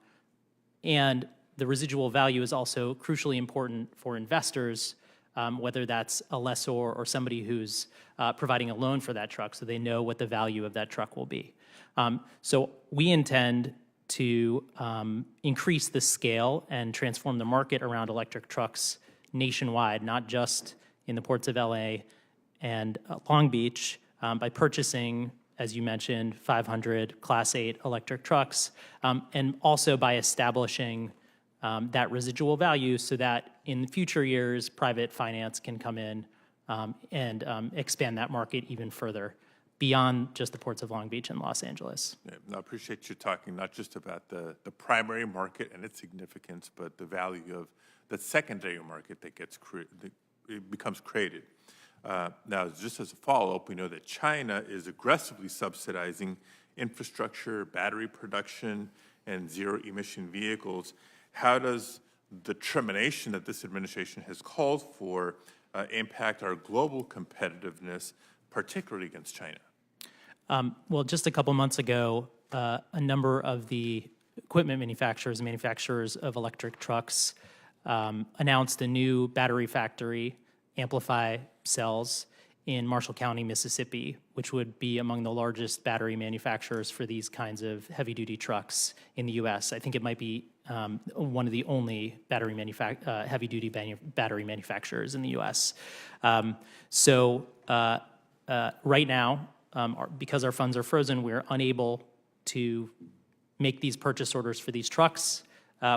E: And the residual value is also crucially important for investors, whether that's a lessor or somebody who's providing a loan for that truck, so they know what the value of that truck will be. So we intend to increase the scale and transform the market around electric trucks nationwide, not just in the ports of LA and Long Beach, by purchasing, as you mentioned, 500 Class 8 electric trucks, and also by establishing that residual value so that in future years, private finance can come in and expand that market even further beyond just the ports of Long Beach and Los Angeles.
G: Yeah, I appreciate you talking not just about the primary market and its significance, but the value of the secondary market that becomes created. Now, just as a follow-up, we know that China is aggressively subsidizing infrastructure, battery production, and zero-emission vehicles. How does the determination that this administration has called for impact our global competitiveness, particularly against China?
E: Well, just a couple months ago, a number of the equipment manufacturers of electric trucks, announced a new battery factory, Amplify Cells, in Marshall County, Mississippi, which would be among the largest battery manufacturers for these kinds of heavy-duty trucks in the U.S. I think it might be one of the only heavy-duty battery manufacturers in the U.S. Right now, because our funds are frozen, we're unable to make these purchase orders for these trucks,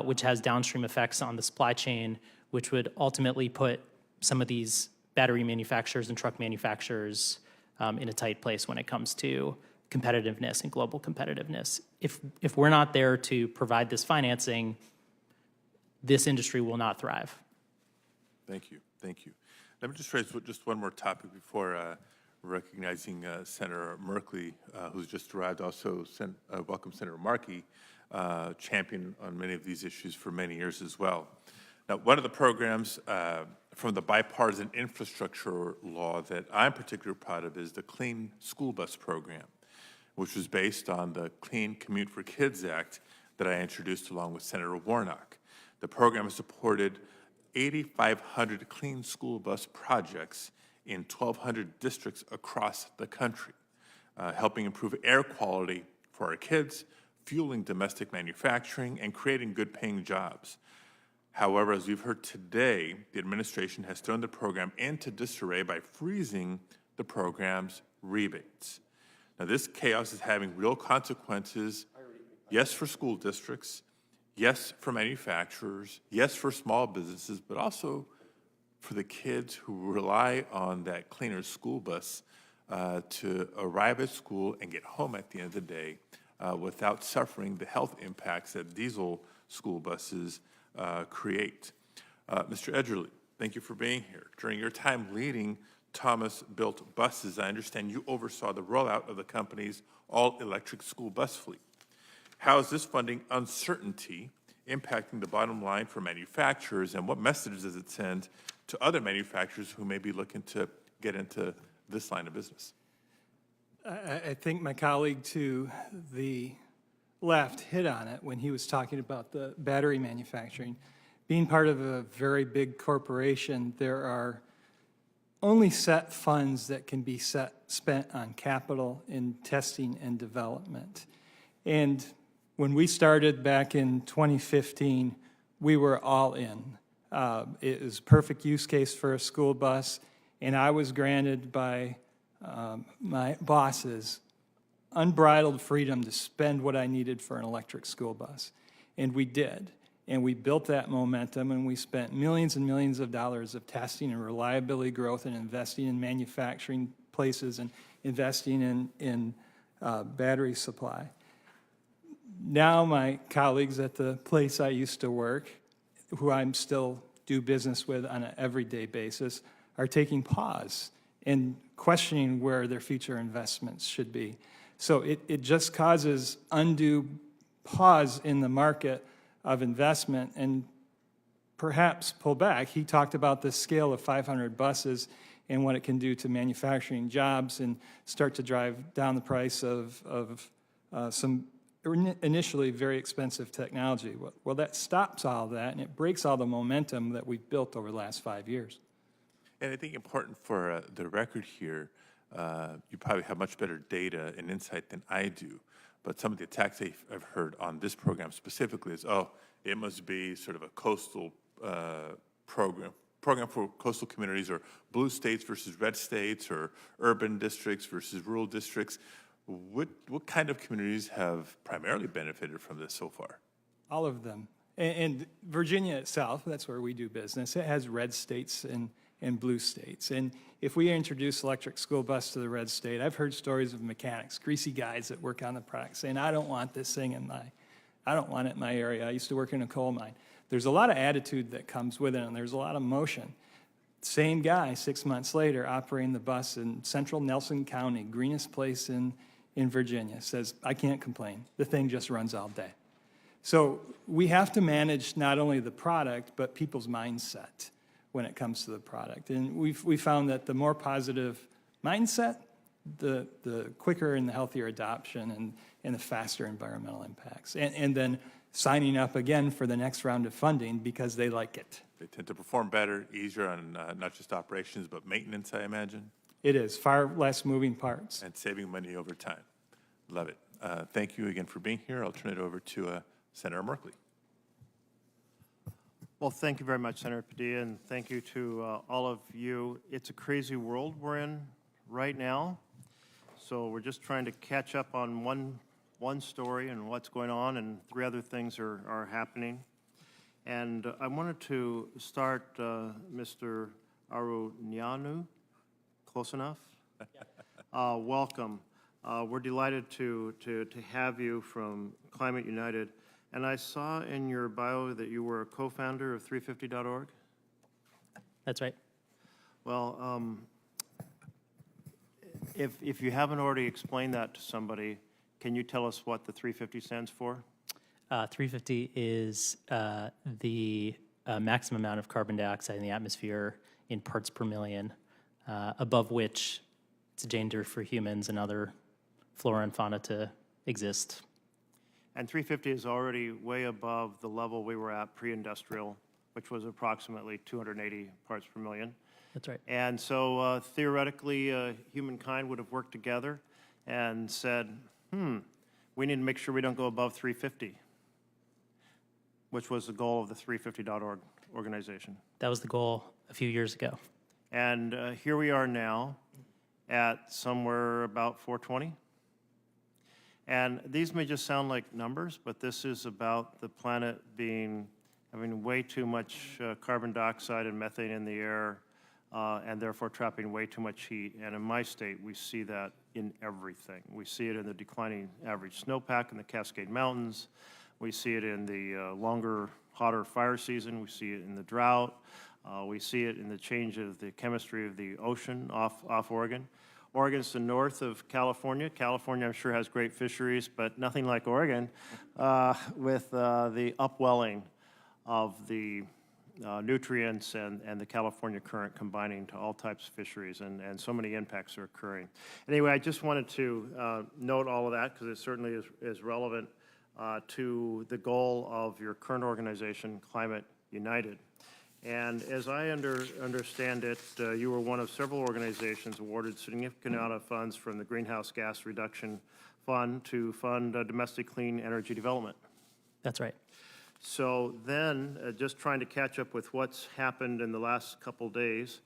E: which has downstream effects on the supply chain, which would ultimately put some of these battery manufacturers and truck manufacturers in a tight place when it comes to competitiveness and global competitiveness. If we're not there to provide this financing, this industry will not thrive.
G: Thank you. Thank you. Let me just raise just one more topic before recognizing Senator Merkley, who's just arrived. Also, welcome Senator Markey, champion on many of these issues for many years as well. Now, one of the programs from the bipartisan infrastructure law that I'm particularly proud of is the Clean School Bus Program, which was based on the Clean Commute for Kids Act that I introduced along with Senator Warnock. The program has supported 8,500 clean school bus projects in 1,200 districts across the country, helping improve air quality for our kids, fueling domestic manufacturing, and creating good-paying jobs. However, as we've heard today, the administration has thrown the program into disarray by freezing the program's rebates. Now, this chaos is having real consequences, yes, for school districts, yes, for manufacturers, yes, for small businesses, but also for the kids who rely on that cleaner school bus to arrive at school and get home at the end of the day without suffering the health impacts that diesel school buses create. Mr. Edgerly, thank you for being here. During your time leading Thomas-built buses, I understand you oversaw the rollout of the company's all-electric school bus fleet. How is this funding uncertainty impacting the bottom line for manufacturers, and what messages does it send to other manufacturers who may be looking to get into this line of business?
D: I think my colleague to the left hit on it when he was talking about the battery manufacturing. Being part of a very big corporation, there are only set funds that can be spent on capital in testing and development. And when we started back in 2015, we were all in. It was a perfect use case for a school bus, and I was granted by my bosses unbridled freedom to spend what I needed for an electric school bus. And we did. And we built that momentum, and we spent millions and millions of dollars of testing and reliability growth and investing in manufacturing places and investing in battery supply. Now my colleagues at the place I used to work, who I'm still do business with on an everyday basis, are taking pause and questioning where their future investments should be. So it just causes undue pause in the market of investment and perhaps pull back. He talked about the scale of 500 buses and what it can do to manufacturing jobs and start to drive down the price of some initially very expensive technology. Well, that stops all that, and it breaks all the momentum that we've built over the last 5 years.
G: And I think important for the record here, you probably have much better data and insight than I do. But some of the attacks I've heard on this program specifically is, oh, it must be sort of a coastal program for coastal communities, or blue states versus red states, or urban districts versus rural districts. What kind of communities have primarily benefited from this so far?
D: All of them. And Virginia itself, that's where we do business, it has red states and blue states. And if we introduce electric school bus to the red state, I've heard stories of mechanics, greasy guys that work on the product saying, I don't want this thing I don't want it in my area. I used to work in a coal mine. There's a lot of attitude that comes with it, and there's a lot of motion. Same guy, 6 months later, operating the bus in central Nelson County, greenest place in Virginia, says, I can't complain. The thing just runs all day. So we have to manage not only the product, but people's mindset when it comes to the product. And we found that the more positive mindset, the quicker and the healthier adoption and the faster environmental impacts. And then signing up again for the next round of funding because they like it.
G: They tend to perform better, easier on not just operations, but maintenance, I imagine.
D: It is, far less moving parts.
G: And saving money over time. Love it. Thank you again for being here. I'll turn it over to Senator Merkley.
H: Well, thank you very much, Senator Padilla, and thank you to all of you. It's a crazy world we're in right now, so we're just trying to catch up on one story and what's going on, and 3 other things are happening. And I wanted to start, Mr. Arunyanu, close enough? Welcome. We're delighted to have you from Climate United. And I saw in your bio that you were a co-founder of 350.org.
E: That's right.
H: Well, if you haven't already explained that to somebody, can you tell us what the 350 stands for?
E: 350 is the maximum amount of carbon dioxide in the atmosphere in parts per million, above which it's a danger for humans and other flora and fauna to exist.
H: And 350 is already way above the level we were at pre-industrial, which was approximately 280 parts per million.
E: That's right.
H: And so theoretically, humankind would have worked together and said, we need to make sure we don't go above 350, which was the goal of the 350.org organization.
E: That was the goal a few years ago.
H: And here we are now at somewhere about 420. And these may just sound like numbers, but this is about the planet having way too much carbon dioxide and methane in the air, and therefore trapping way too much heat. And in my state, we see that in everything. We see it in the declining average snowpack in the Cascade Mountains. We see it in the longer, hotter fire season. We see it in the drought. We see it in the change of the chemistry of the ocean off Oregon. Oregon's the north of California. California, I'm sure, has great fisheries, but nothing like Oregon with the upwelling of the nutrients and the California current combining to all types of fisheries, and so many impacts are occurring. Anyway, I just wanted to note all of that because it certainly is relevant to the goal of your current organization, Climate United. And as I understand it, you were one of several organizations awarded significant amount of funds from the Greenhouse Gas Reduction Fund to fund domestic clean energy development.
E: That's right.
H: So then, just trying to catch up with what's happened in the last couple days,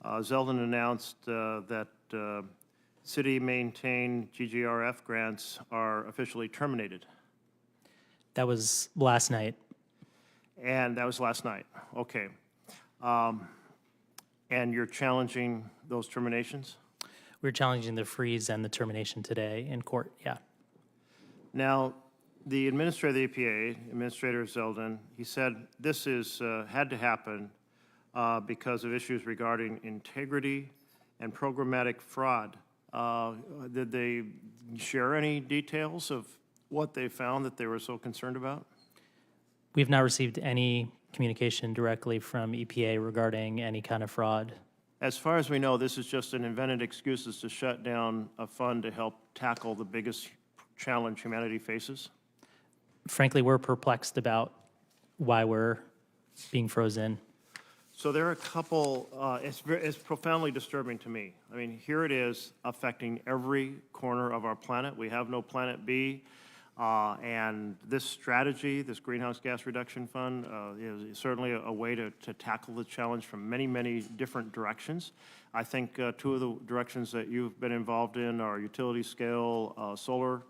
H: Zeldin announced that city-maintained GGRF grants are officially terminated.
E: That was last night.
H: And that was last night. Okay. And you're challenging those terminations?
E: We're challenging the freeze and the termination today in court, yeah.
H: Now, the administrator of the EPA, Administrator Zeldin, he said this is had to happen because of issues regarding integrity and programmatic fraud. Did they share any details of what they found that they were so concerned about?
E: We've not received any communication directly from EPA regarding any kind of fraud.
H: As far as we know, this is just an invented excuses to shut down a fund to help tackle the biggest challenge humanity faces?
E: Frankly, we're perplexed about why we're being frozen.
H: So there are a couple, it's profoundly disturbing to me. I mean, here it is affecting every corner of our planet. We have no planet B. And this strategy, this Greenhouse Gas Reduction Fund, is certainly a way to tackle the challenge from many, many different directions. I think two of the directions that you've been involved in are utility scale solar,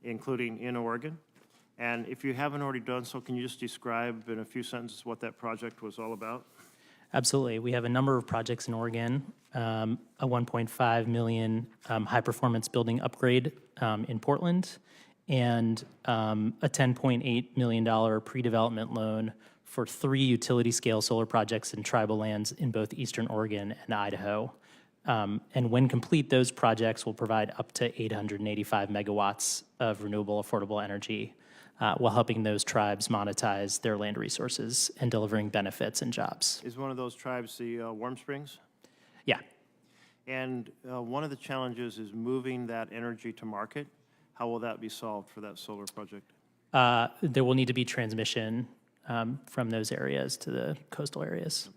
H: including in Oregon. And if you haven't already done so, can you just describe in a few sentences what that project was all about?
E: Absolutely. We have a number of projects in Oregon, a $1.5 million high-performance building upgrade in Portland, and a $10.8 million pre-development loan for 3 utility-scale solar projects in tribal lands in both eastern Oregon and Idaho. And when complete, those projects will provide up to 885 megawatts of renewable affordable energy while helping those tribes monetize their land resources and delivering benefits and jobs.
H: Is one of those tribes the Warm Springs?
E: Yeah.
H: And one of the challenges is moving that energy to market. How will that be solved for that solar project?
E: There will need to be transmission from those areas to the coastal areas.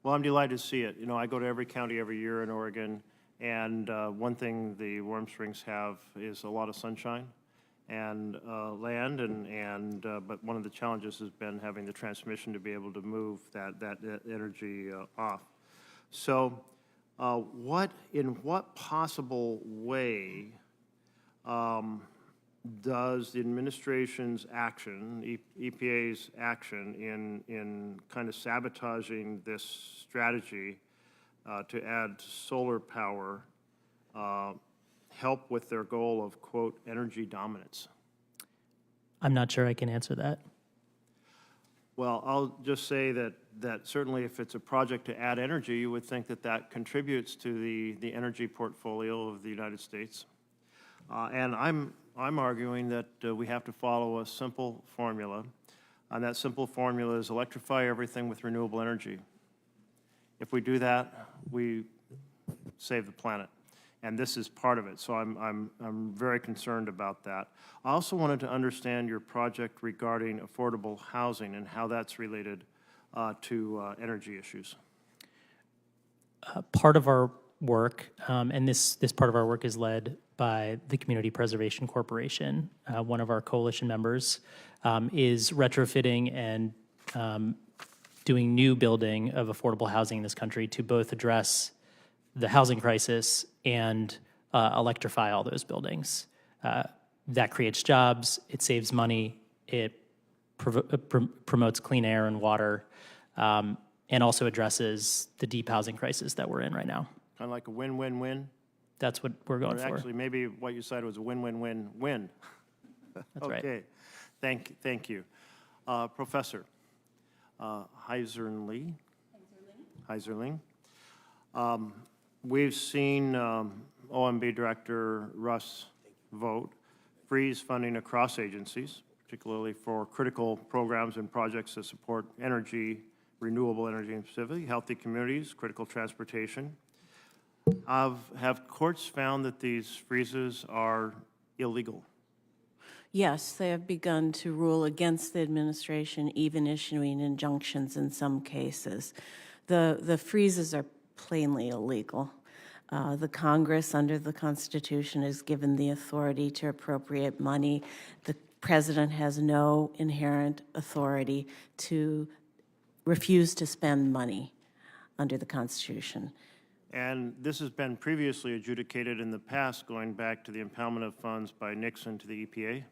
H: Well, I'm delighted to see it. You know, I go to every county every year in Oregon, and one thing the Warm Springs have is a lot of sunshine and land, but one of the challenges has been having the transmission to be able to move that energy off. So, in what possible way does the administration's action, EPA's action in kind of sabotaging this strategy to add solar power help with their goal of, quote, energy dominance?
E: I'm not sure I can answer that.
H: Well, I'll just say that certainly if it's a project to add energy, you would think that contributes to the energy portfolio of the United States. And I'm arguing that we have to follow a simple formula, and that simple formula is electrify everything with renewable energy. If we do that, we save the planet, and this is part of it. So I'm very concerned about that. I also wanted to understand your project regarding affordable housing and how that's related to energy issues.
E: Part of our work, and this part of our work is led by the Community Preservation Corporation. One of our coalition members is retrofitting and doing new building of affordable housing in this country to both address the housing crisis and electrify all those buildings. That creates jobs, it saves money, it promotes clean air and water, and also addresses the deep housing crisis that we're in right now.
H: Kind of like a win-win-win?
E: That's what we're going for.
H: Actually, maybe what you said was a win-win-win-win.
E: That's right.
H: Okay, thank you. Professor Heiserling. We've seen OMB Director Russ vote freeze funding across agencies, particularly for critical programs and projects that support energy, renewable energy, and specifically healthy communities, critical transportation. Have courts found that these freezes are illegal?
C: Yes, they have begun to rule against the administration, even issuing injunctions in some cases. The freezes are plainly illegal. The Congress, under the Constitution, is given the authority to appropriate money. The president has no inherent authority to refuse to spend money under the Constitution.
H: And this has been previously adjudicated in the past, going back to the impoundment of funds by Nixon to the EPA.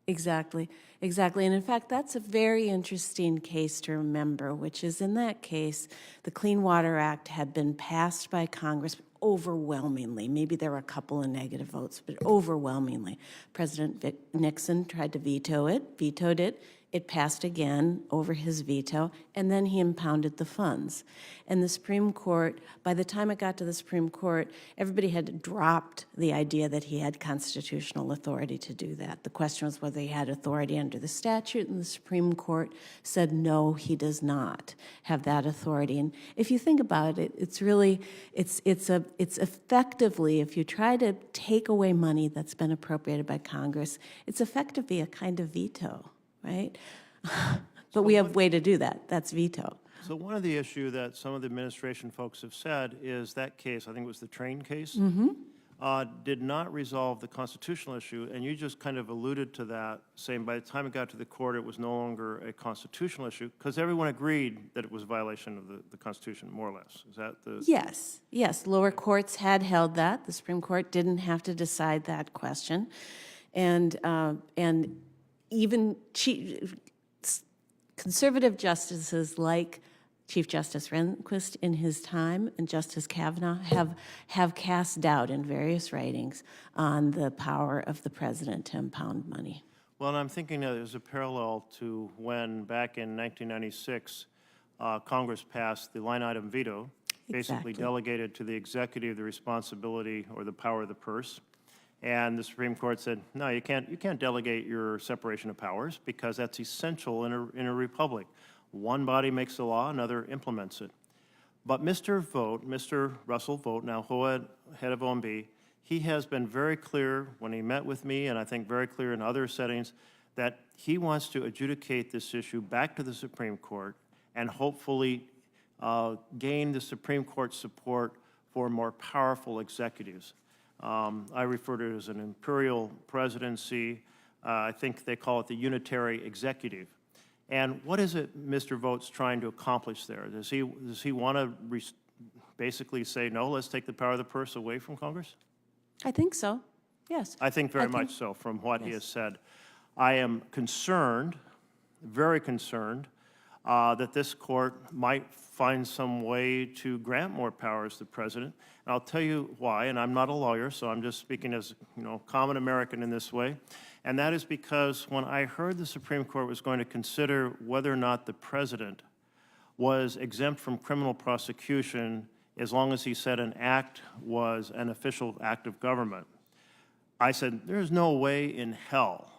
C: Exactly, exactly. And in fact, that's a very interesting case to remember, which is in that case, the Clean Water Act had been passed by Congress overwhelmingly. Maybe there were a couple of negative votes, but overwhelmingly. President Nixon tried to veto it, vetoed it. It passed again over his veto, and then he impounded the funds. And the Supreme Court, by the time it got to the Supreme Court, everybody had dropped the idea that he had constitutional authority to do that. The question was whether he had authority under the statute, and the Supreme Court said, no, he does not have that authority. And if you think about it, it's really, it's effectively, if you try to take away money that's been appropriated by Congress, it's effectively a kind of veto. Right? But we have a way to do that. That's veto.
H: So one of the issue that some of the administration folks have said is that case, I think it was the train case, did not resolve the constitutional issue, and you just kind of alluded to that, saying by the time it got to the court, it was no longer a constitutional issue, because everyone agreed that it was a violation of the Constitution, more or less. Is that the...
C: Yes, yes. Lower courts had held that. The Supreme Court didn't have to decide that question. And even conservative justices like Chief Justice Rehnquist in his time and Justice Kavanaugh have cast doubt in various writings on the power of the president to impound money.
H: Well, and I'm thinking that there's a parallel to when, back in 1996, Congress passed the line item veto, basically delegated to the executive the responsibility or the power of the purse. And the Supreme Court said, no, you can't delegate your separation of powers because that's essential in a republic. One body makes the law, another implements it. But Mr. Russell Vogt, now head of OMB, he has been very clear when he met with me, and I think very clear in other settings, that he wants to adjudicate this issue back to the Supreme Court and hopefully gain the Supreme Court's support for more powerful executives. I refer to it as an imperial presidency. I think they call it the unitary executive. And what is it Mr. Vogt's trying to accomplish there? Does he want to basically say, no, let's take the power of the purse away from Congress?
C: I think so, yes.
H: I think very much so from what he has said. I am concerned, very concerned, that this court might find some way to grant more powers to the president. And I'll tell you why, and I'm not a lawyer, so I'm just speaking as common American in this way. And that is because when I heard the Supreme Court was going to consider whether or not the president was exempt from criminal prosecution as long as he said an act was an official act of government, I said, there's no way in hell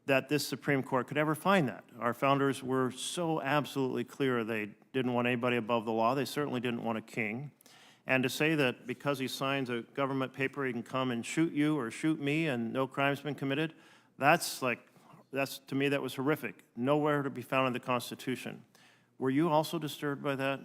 H: that this Supreme Court could ever find that. Our founders were so absolutely clear they didn't want anybody above the law. They certainly didn't want a king. And to say that because he signs a government paper, he can come and shoot you or shoot me and no crime's been committed, to me, that was horrific. Nowhere to be found in the Constitution. Were you also disturbed by that?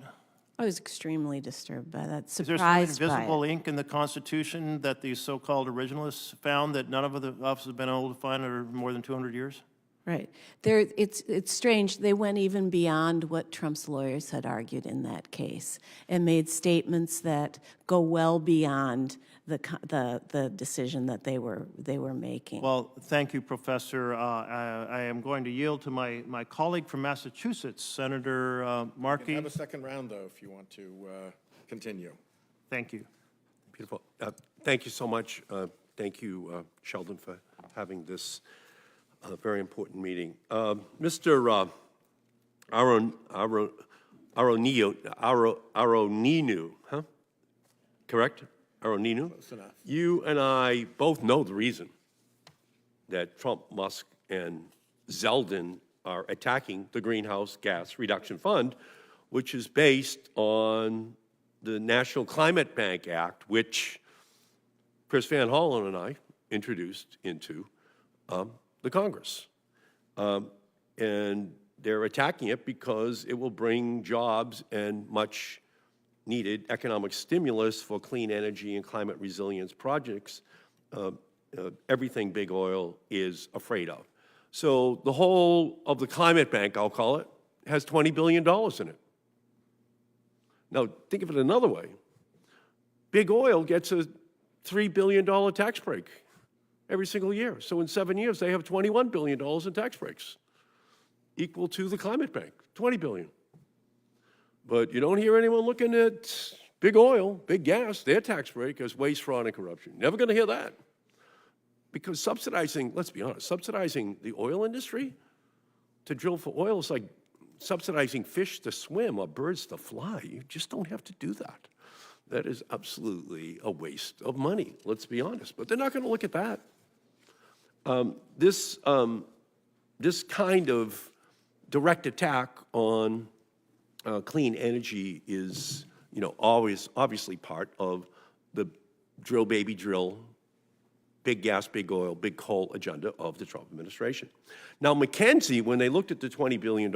C: I was extremely disturbed by that,
H: Is there
C: surprised
H: some
C: by
H: invisible
C: it.
H: ink in the Constitution that these so-called originalists found that none of the officers have been able to find in more than 200 years?
C: Right. It's strange. They went even beyond what Trump's lawyers had argued in that case and made statements that go well beyond the decision that they were making.
H: Well, thank you, Professor. I am going to yield to my colleague from Massachusetts, Senator Markey.
A: You can have a second round, though, if you want to continue.
H: Thank you.
I: Beautiful. Thank you so much. Thank you, Sheldon, for having this very important meeting. Mr. Aroninu, huh? Correct? Aroninu?
A: Close enough.
I: You and I both know the reason that Trump, Musk, and Zeldin are attacking the Greenhouse Gas Reduction Fund, which is based on the National Climate Bank Act, which Chris Van Hollen and I introduced into the Congress. And they're attacking it because it will bring jobs and much needed economic stimulus for clean energy and climate resilience projects, everything big oil is afraid of. So the whole of the climate bank, I'll call it, has $20 billion in it. Now, think of it another way. Big oil gets a $3 billion tax break every single year. So in 7 years, they have $21 billion in tax breaks, equal to the climate bank, $20 billion. But you don't hear anyone looking at big oil, big gas, their tax break as waste, fraud, and corruption. Never going to hear that. Because subsidizing, let's be honest, subsidizing the oil industry to drill for oil is like subsidizing fish to swim or birds to fly. You just don't have to do that. That is absolutely a waste of money, let's be honest. But they're not going to look at that. This kind of direct attack on clean energy is, always obviously part of the drill, baby, drill, big gas, big oil, big coal agenda of the Trump administration. Now, McKinsey, when they looked at the $20 billion,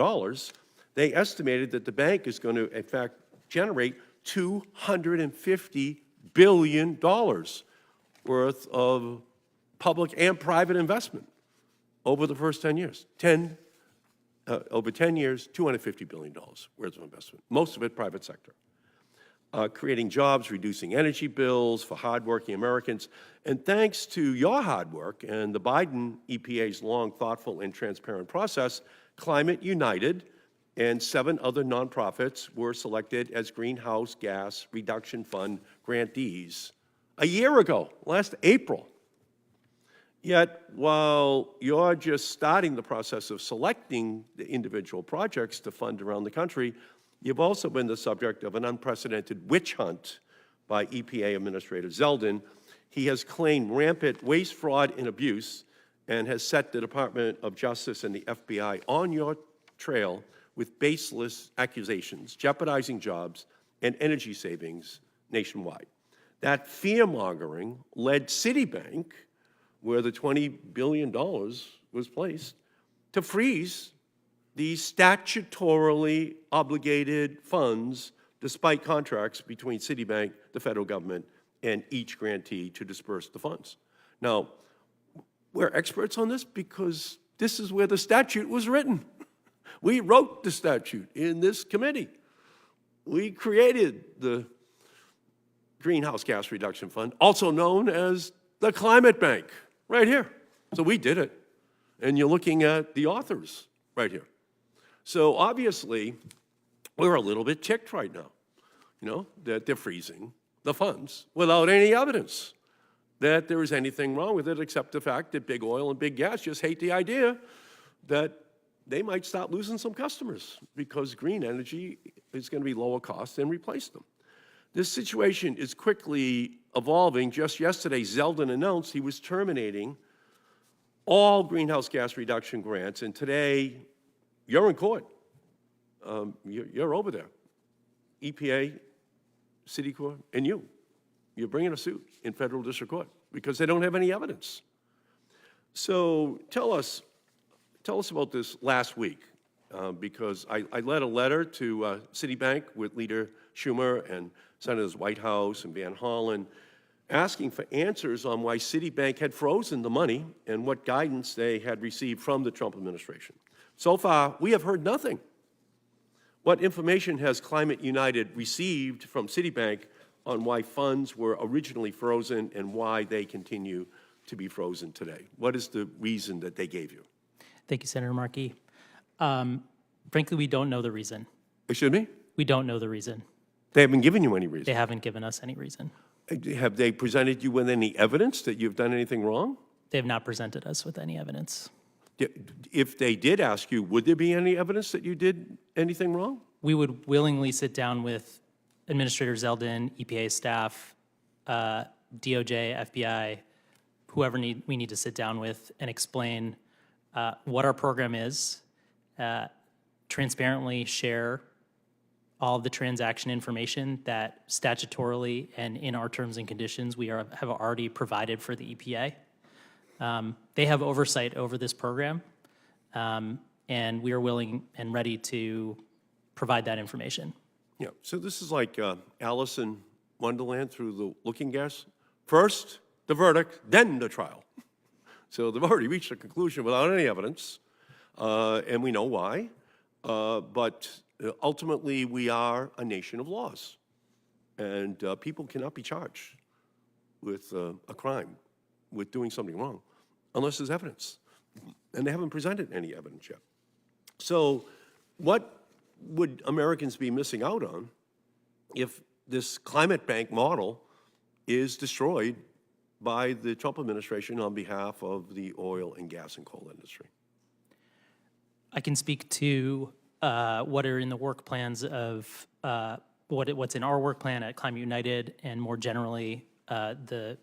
I: they estimated that the bank is going to, in fact, generate $250 billion worth of public and private investment over the first 10 years. Over 10 years, $250 billion worth of investment, most of it private sector. Creating jobs, reducing energy bills for hardworking Americans. And thanks to your hard work and the Biden EPA's long, thoughtful, and transparent process, Climate United and 7 other nonprofits were selected as Greenhouse Gas Reduction Fund grantees a year ago, last April. Yet, while you're just starting the process of selecting the individual projects to fund around the country, you've also been the subject of an unprecedented witch hunt by EPA Administrator Zeldin. He has claimed rampant waste, fraud, and abuse and has set the Department of Justice and the FBI on your trail with baseless accusations, jeopardizing jobs and energy savings nationwide. That fear-mongering led Citibank, where the $20 billion was placed, to freeze these statutorily obligated funds despite contracts between Citibank, the federal government, and each grantee to disperse the funds. Now, we're experts on this because this is where the statute was written. We wrote the statute in this committee. We created the Greenhouse Gas Reduction Fund, also known as the Climate Bank, right here. So we did it. And you're looking at the authors right here. So obviously, we're a little bit ticked right now, that they're freezing the funds without any evidence that there is anything wrong with it except the fact that big oil and big gas just hate the idea that they might start losing some customers because green energy is going to be lower cost and replace them. This situation is quickly evolving. Just yesterday, Zeldin announced he was terminating all greenhouse gas reduction grants, and today, you're in court. You're over there. EPA, Citicorp, and you're bringing a suit in federal district court because they don't have any evidence. So tell us about this last week, because I led a letter to Citibank with Leader Schumer and Senators Whitehouse and Van Hollen, asking for answers on why Citibank had frozen the money and what guidance they had received from the Trump administration. So far, we have heard nothing. What information has Climate United received from Citibank on why funds were originally frozen and why they continue to be frozen today? What is the reason that they gave you?
E: Thank you, Senator Markey. Frankly, we don't know the reason.
I: Excuse me?
E: We don't know the reason.
I: They haven't given you any reason?
E: They haven't given us any reason.
I: Have they presented you with any evidence that you've done anything wrong?
E: They have not presented us with any evidence.
I: If they did ask you, would there be any evidence that you did anything wrong?
E: We would willingly sit down with Administrator Zeldin, EPA staff, DOJ, FBI, whoever we need to sit down with and explain what our program is, transparently share all of the transaction information that statutorily and in our terms and conditions we have already provided for the EPA. They have oversight over this program, and we are willing and ready to provide that information.
I: Yeah, so this is like Alice in Wonderland through the looking glass. First, the verdict, then the trial. So they've already reached a conclusion without any evidence, and we know why. But ultimately, we are a nation of laws, and people cannot be charged with a crime, with doing something wrong, unless there's evidence. And they haven't presented any evidence yet. So what would Americans be missing out on if this climate bank model is destroyed by the Trump administration on behalf of the oil and gas and coal industry?
E: I can speak to what are in the work plans of what's in our work plan at Climate United, and more generally the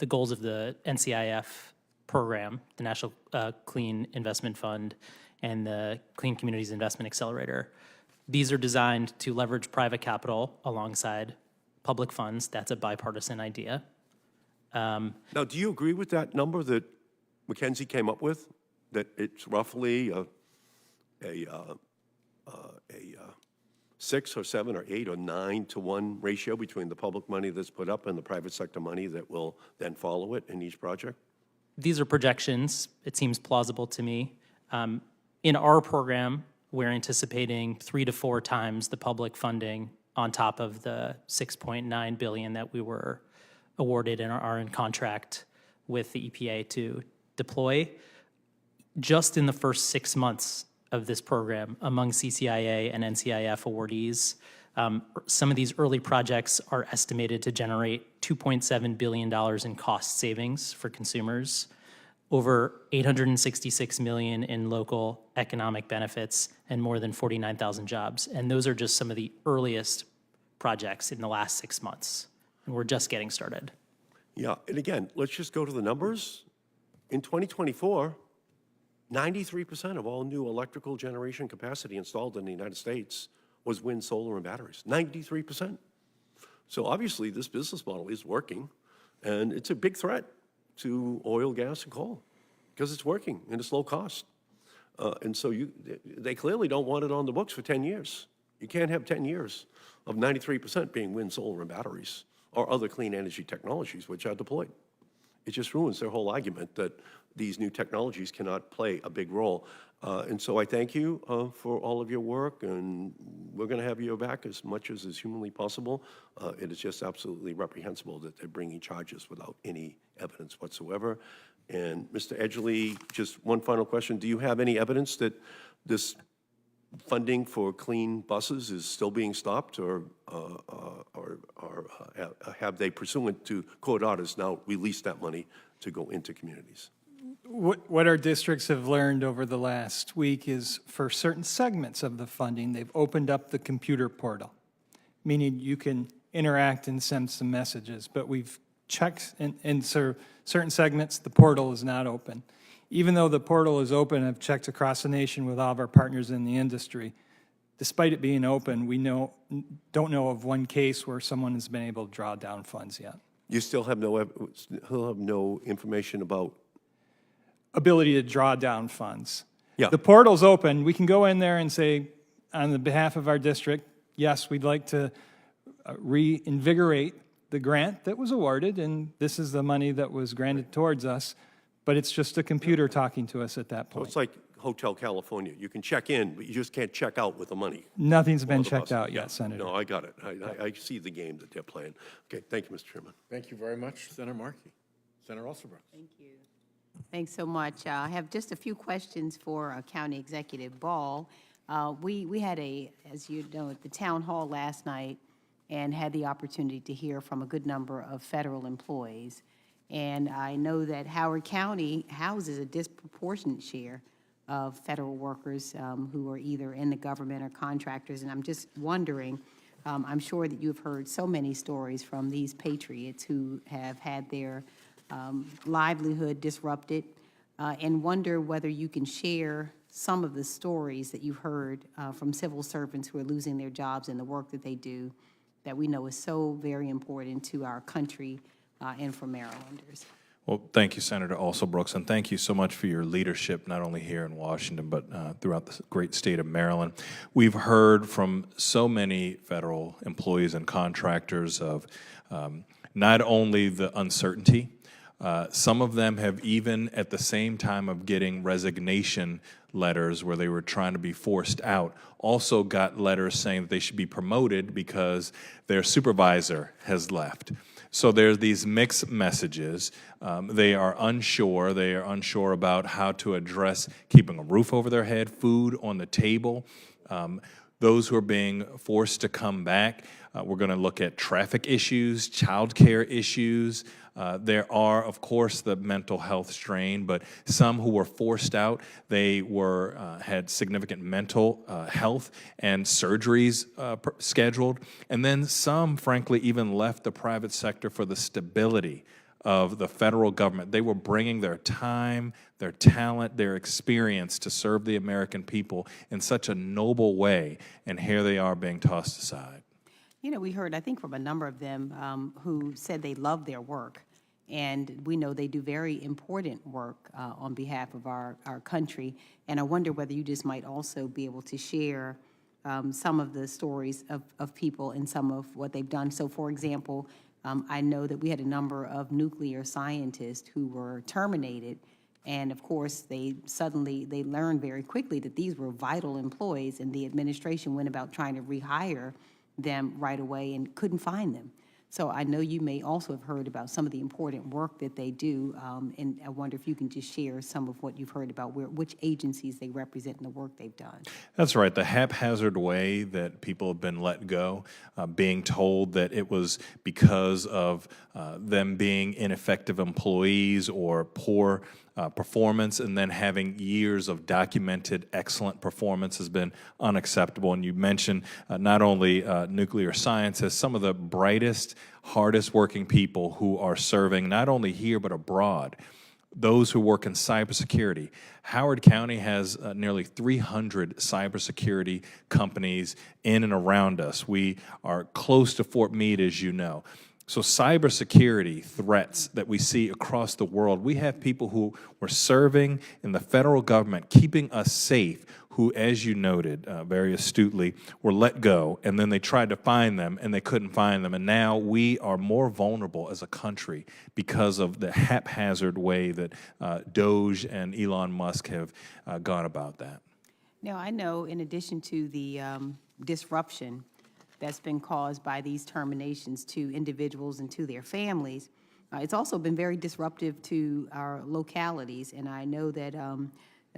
E: goals of the NCIF program, the National Clean Investment Fund, and the Clean Communities Investment Accelerator. These are designed to leverage private capital alongside public funds. That's a bipartisan idea.
I: Now, do you agree with that number that McKinsey came up with, that it's roughly a 6 or 7 or 8 or 9 to 1 ratio between the public money that's put up and the private sector money that will then follow it in each project?
E: These are projections. It seems plausible to me. In our program, we're anticipating 3 to 4 times the public funding on top of the $6.9 billion that we were awarded and are in contract with the EPA to deploy. Just in the first 6 months of this program, among CCIA and NCIF awardees, some of these early projects are estimated to generate $2.7 billion in cost savings for consumers, over $866 million in local economic benefits, and more than 49,000 jobs. And those are just some of the earliest projects in the last 6 months. And we're just getting started.
I: Yeah, and again, let's just go to the numbers. In 2024, 93% of all new electrical generation capacity installed in the United States was wind, solar, and batteries. 93%. So obviously, this business model is working, and it's a big threat to oil, gas, and coal because it's working and it's low cost. And so they clearly don't want it on the books for 10 years. You can't have 10 years of 93% being wind, solar, and batteries or other clean energy technologies which are deployed. It just ruins their whole argument that these new technologies cannot play a big role. And so I thank you for all of your work, and we're going to have your back as much as is humanly possible. It is just absolutely reprehensible that they're bringing charges without any evidence whatsoever. And Mr. Edgley, just one final question. Do you have any evidence that this funding for clean buses is still being stopped, or have they, pursuant to court orders, now released that money to go into communities?
D: What our districts have learned over the last week is for certain segments of the funding, they've opened up the computer portal, meaning you can interact and send some messages. But we've checked, in certain segments, the portal is not open. Even though the portal is open, I've checked across the nation with all of our partners in the industry. Despite it being open, we don't know of one case where someone has been able to draw down funds yet.
I: You still have no information about
D: ability to draw down funds.
I: Yeah.
D: The portal's open. We can go in there and say, on the behalf of our district, yes, we'd like to reinvigorate the grant that was awarded, and this is the money that was granted towards us, but it's just a computer talking to us at that
I: So
D: point.
I: it's like Hotel California. You can check in, but you just can't check out with the money.
D: Nothing's been
I: the
D: checked
I: bus.
D: out
I: Yeah.
D: yet, Senator.
I: No, I got it. I see the game that they're playing. Okay, thank you, Mr. Chairman.
A: Thank you very much, Senator Markey. Senator Alsobrooks.
B: Thank you. Thanks so much. I have just a few questions for County Executive Ball. We had as you know, at the town hall last night, and had the opportunity to hear from a good number of federal employees. And I know that Howard County houses a disproportionate share of federal workers who are either in the government or contractors. And I'm just wondering, I'm sure that you've heard so many stories from these patriots who have had their livelihood disrupted, and wonder whether you can share some of the stories that you've heard from civil servants who are losing their jobs and the work that they do that we know is so very important to our country and for Marylanders.
F: Well, thank you, Senator Alsobrooks, and thank you so much for your leadership, not only here in Washington, but throughout the great state of Maryland. We've heard from so many federal employees and contractors of not only the uncertainty, some of them have even at the same time of getting resignation letters where they were trying to be forced out, also got letters saying that they should be promoted because their supervisor has left. So there's these mixed messages. They are unsure. They are unsure about how to address keeping a roof over their head, food on the table. Those who are being forced to come back, we're going to look at traffic issues, childcare issues. There are, of course, the mental health strain, but some who were forced out, they had significant mental health and surgeries scheduled. And then some, frankly, even left the private sector for the stability of the federal government. They were bringing their time, their talent, their experience to serve the American people in such a noble way, and here they are being tossed aside.
B: You know, we heard, I think, from a number of them who said they love their work. And we know they do very important work on behalf of our country. And I wonder whether you just might also be able to share some of the stories of people and some of what they've done. So, for example, I know that we had a number of nuclear scientists who were terminated. And, of course, they learned very quickly that these were vital employees, and the administration went about trying to rehire them right away and couldn't find them. So I know you may also have heard about some of the important work that they do, and I wonder if you can just share some of what you've heard about which agencies they represent and the work they've done.
F: That's right. The haphazard way that people have been let go, being told that it was because of them being ineffective employees or poor performance, and then having years of documented excellent performance has been unacceptable. And you mentioned not only nuclear scientists, some of the brightest, hardest working people who are serving not only here but abroad. Those who work in cybersecurity. Howard County has nearly 300 cybersecurity companies in and around us. We are close to Fort Meade, as you know. So cybersecurity threats that we see across the world, we have people who were serving in the federal government, keeping us safe, who, as you noted very astutely, were let go, and then they tried to find them, and they couldn't find them. And now we are more vulnerable as a country because of the haphazard way that Doge and Elon Musk have gone about that.
B: Now, I know in addition to the disruption that's been caused by these terminations to individuals and to their families, it's also been very disruptive to our localities. And I know that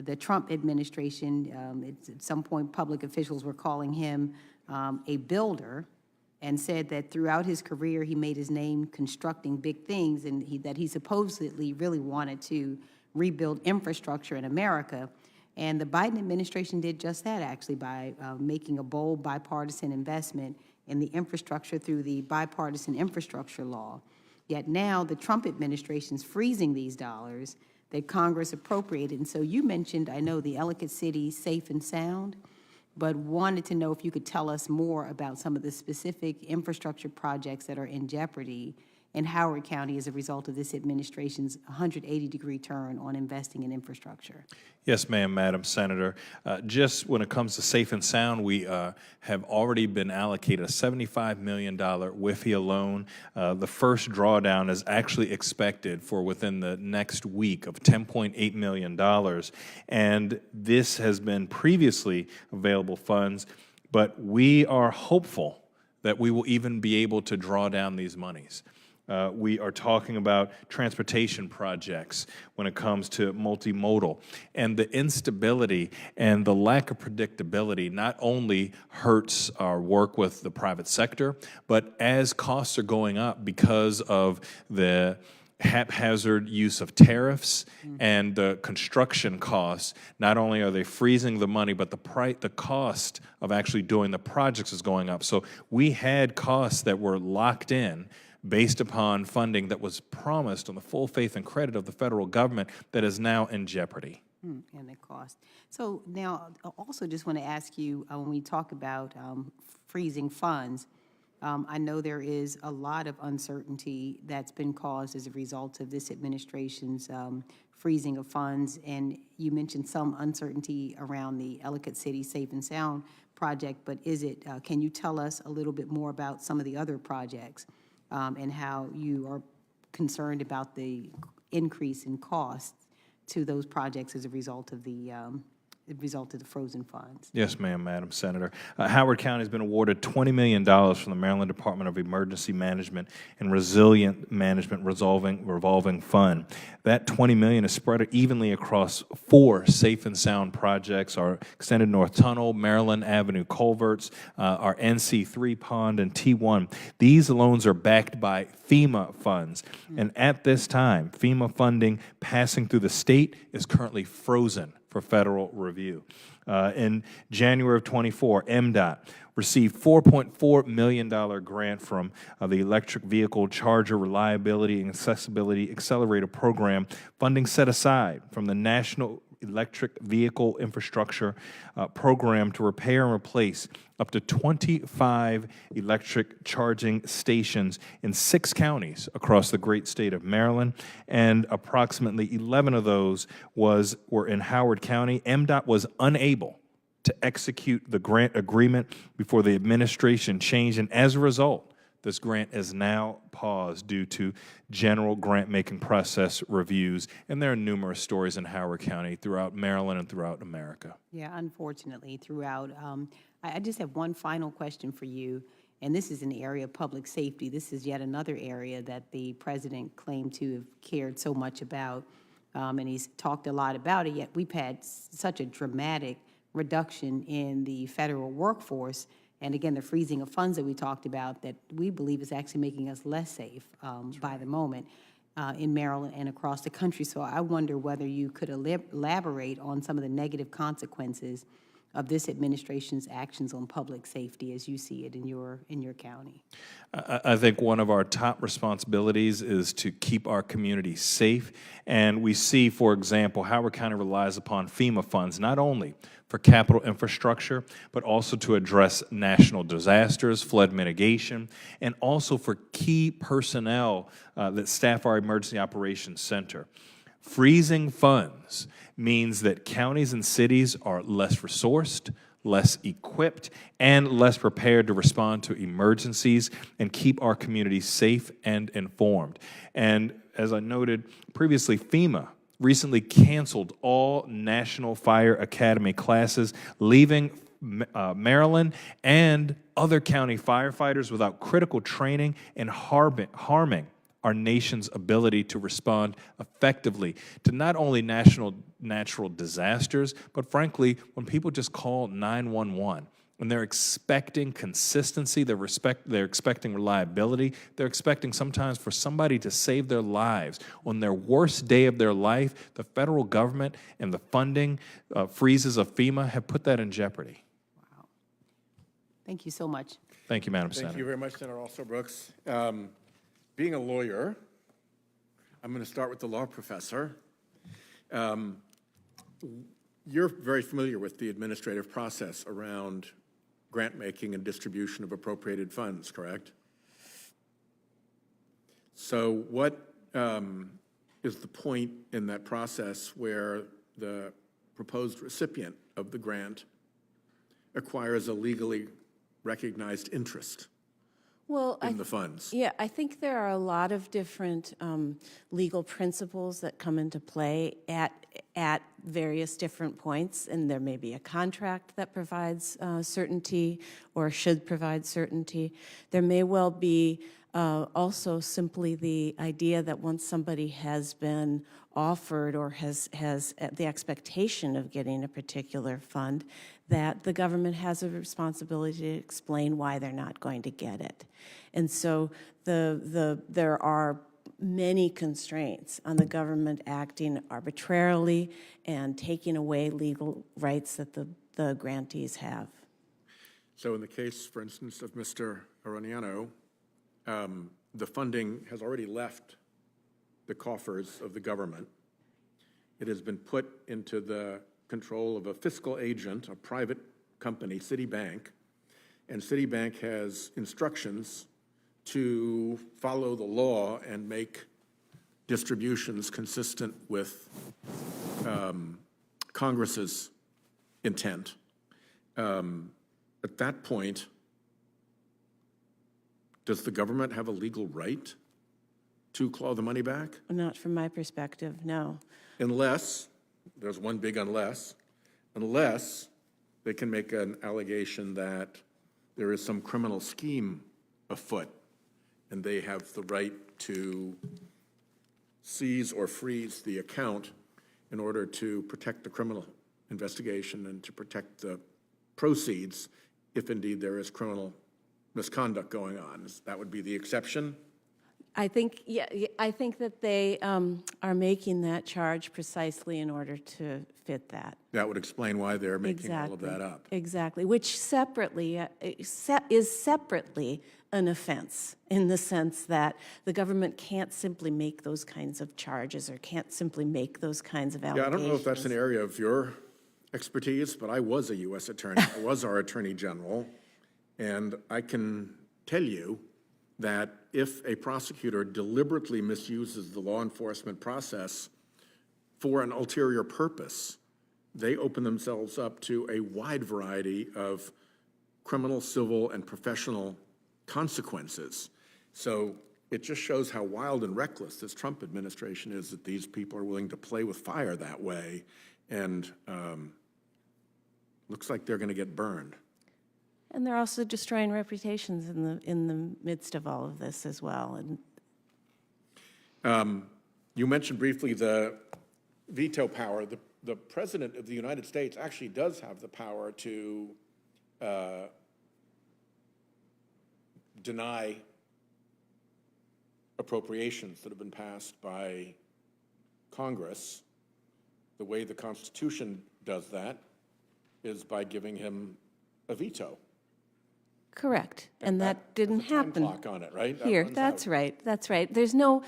B: the Trump administration, at some point public officials were calling him a builder, and said that throughout his career he made his name constructing big things, and that he supposedly really wanted to rebuild infrastructure in America. And the Biden administration did just that, actually, by making a bold bipartisan investment in the infrastructure through the bipartisan infrastructure law. Yet now the Trump administration's freezing these dollars that Congress appropriated. And so you mentioned, I know, the Ellicott City Safe and Sound, but wanted to know if you could tell us more about some of the specific infrastructure projects that are in jeopardy in Howard County as a result of this administration's 180-degree turn on investing in infrastructure.
F: Yes, ma'am, Madam Senator. Just when it comes to Safe and Sound, we have already been allocated a $75 million WIFIA loan. The first drawdown is actually expected for within the next week of $10.8 million. And this has been previously available funds, but we are hopeful that we will even be able to draw down these monies. We are talking about transportation projects when it comes to multimodal. And the instability and the lack of predictability not only hurts our work with the private sector, but as costs are going up because of the haphazard use of tariffs and the construction costs, not only are they freezing the money, but the cost of actually doing the projects is going up. So we had costs that were locked in based upon funding that was promised on the full faith and credit of the federal government that is now in jeopardy.
B: And the cost. So now, I also just want to ask you, when we talk about freezing funds, I know there is a lot of uncertainty that's been caused as a result of this administration's freezing of funds, and you mentioned some uncertainty around the Ellicott City Safe and Sound project, but can you tell us a little bit more about some of the other projects and how you are concerned about the increase in costs to those projects as a result of the frozen funds?
F: Yes, ma'am, Madam Senator. Howard County has been awarded $20 million from the Maryland Department of Emergency Management and Resilient Management Revolving Fund. That $20 million is spread evenly across 4 safe and sound projects: our Extended North Tunnel, Maryland Avenue culverts, our NC3 pond, and T1. These loans are backed by FEMA funds. And at this time, FEMA funding passing through the state is currently frozen for federal review. In January of 24, MDOT received $4.4 million grant from the Electric Vehicle Charger Reliability and Accessibility Accelerator Program, funding set aside from the National Electric Vehicle Infrastructure Program to repair and replace up to 25 electric charging stations in 6 counties across the great state of Maryland, and approximately 11 of those were in Howard County. MDOT was unable to execute the grant agreement before the administration changed, and as a result, this grant is now paused due to general grant-making process reviews, and there are numerous stories in Howard County, throughout Maryland, and throughout America.
B: Yeah, unfortunately, throughout. I just have one final question for you, and this is an area of public safety. This is yet another area that the president claimed to have cared so much about, and he's talked a lot about it, yet we've had such a dramatic reduction in the federal workforce. And again, the freezing of funds that we talked about, that we believe is actually making us less safe by the moment in Maryland and across the country. So I wonder whether you could elaborate on some of the negative consequences of this administration's actions on public safety as you see it in your county.
F: I think one of our top responsibilities is to keep our communities safe. And we see, for example, Howard County relies upon FEMA funds, not only for capital infrastructure, but also to address national disasters, flood mitigation, and also for key personnel that staff our Emergency Operations Center. Freezing funds means that counties and cities are less resourced, less equipped, and less prepared to respond to emergencies and keep our communities safe and informed. And as I noted previously, FEMA recently canceled all National Fire Academy classes, leaving Maryland and other county firefighters without critical training and harming our nation's ability to respond effectively to not only natural disasters, but frankly, when people just call 911, and they're expecting consistency, they're expecting reliability, they're expecting sometimes for somebody to save their lives. On their worst day of their life, the federal government and the funding freezes of FEMA have put that in jeopardy.
B: Wow. Thank you so much.
F: Thank you, Madam Senator.
A: Thank you very much, Senator Alston-Brooks. Being a lawyer, I'm going to start with the law professor. You're very familiar with the administrative process around grant-making and distribution of appropriated funds, correct? So what is the point in that process where the proposed recipient of the grant acquires a legally recognized interest in the funds?
C: Yeah, I think there are a lot of different legal principles that come into play at various different points, and there may be a contract that provides certainty or should provide certainty. There may well be also simply the idea that once somebody has been offered or has the expectation of getting a particular fund, that the government has a responsibility to explain why they're not going to get it. And so there are many constraints on the government acting arbitrarily and taking away legal rights that the grantees have.
A: So in the case, for instance, of Mr. Aroniano, the funding has already left the coffers of the government. It has been put into the control of a fiscal agent, a private company, Citibank, and Citibank has instructions to follow the law and make distributions consistent with Congress's intent. At that point, does the government have a legal right to claw the money back?
C: Not from my perspective, no.
A: Unless, there's one big unless they can make an allegation that there is some criminal scheme afoot, and they have the right to seize or freeze the account in order to protect the criminal investigation and to protect the proceeds if indeed there is criminal misconduct going on. That would be the exception?
C: I think, I think that they are making that charge precisely in order to fit that.
A: That would explain why they're making all of that up.
C: Exactly, which separately is separately an offense in the sense that the government can't simply make those kinds of charges or can't simply make those kinds of allegations.
A: Yeah, I don't know if that's an area of your expertise, but I was a U.S. attorney. I was our attorney general, and I can tell you that if a prosecutor deliberately misuses the law enforcement process for an ulterior purpose, they open themselves up to a wide variety of criminal, civil, and professional consequences. So it just shows how wild and reckless this Trump administration is, that these people are willing to play with fire that way, and looks like they're going to get burned.
C: And they're also destroying reputations in the midst of all of this as well. And
A: you mentioned briefly the veto power. The President of the United States actually does have the power to deny appropriations that have been passed by Congress. The way the Constitution does that is by giving him a veto.
C: correct, and that didn't happen.
A: There's a time clock on it, right? That
C: Here,
A: runs
C: that's
A: out.
C: right, that's right. There's no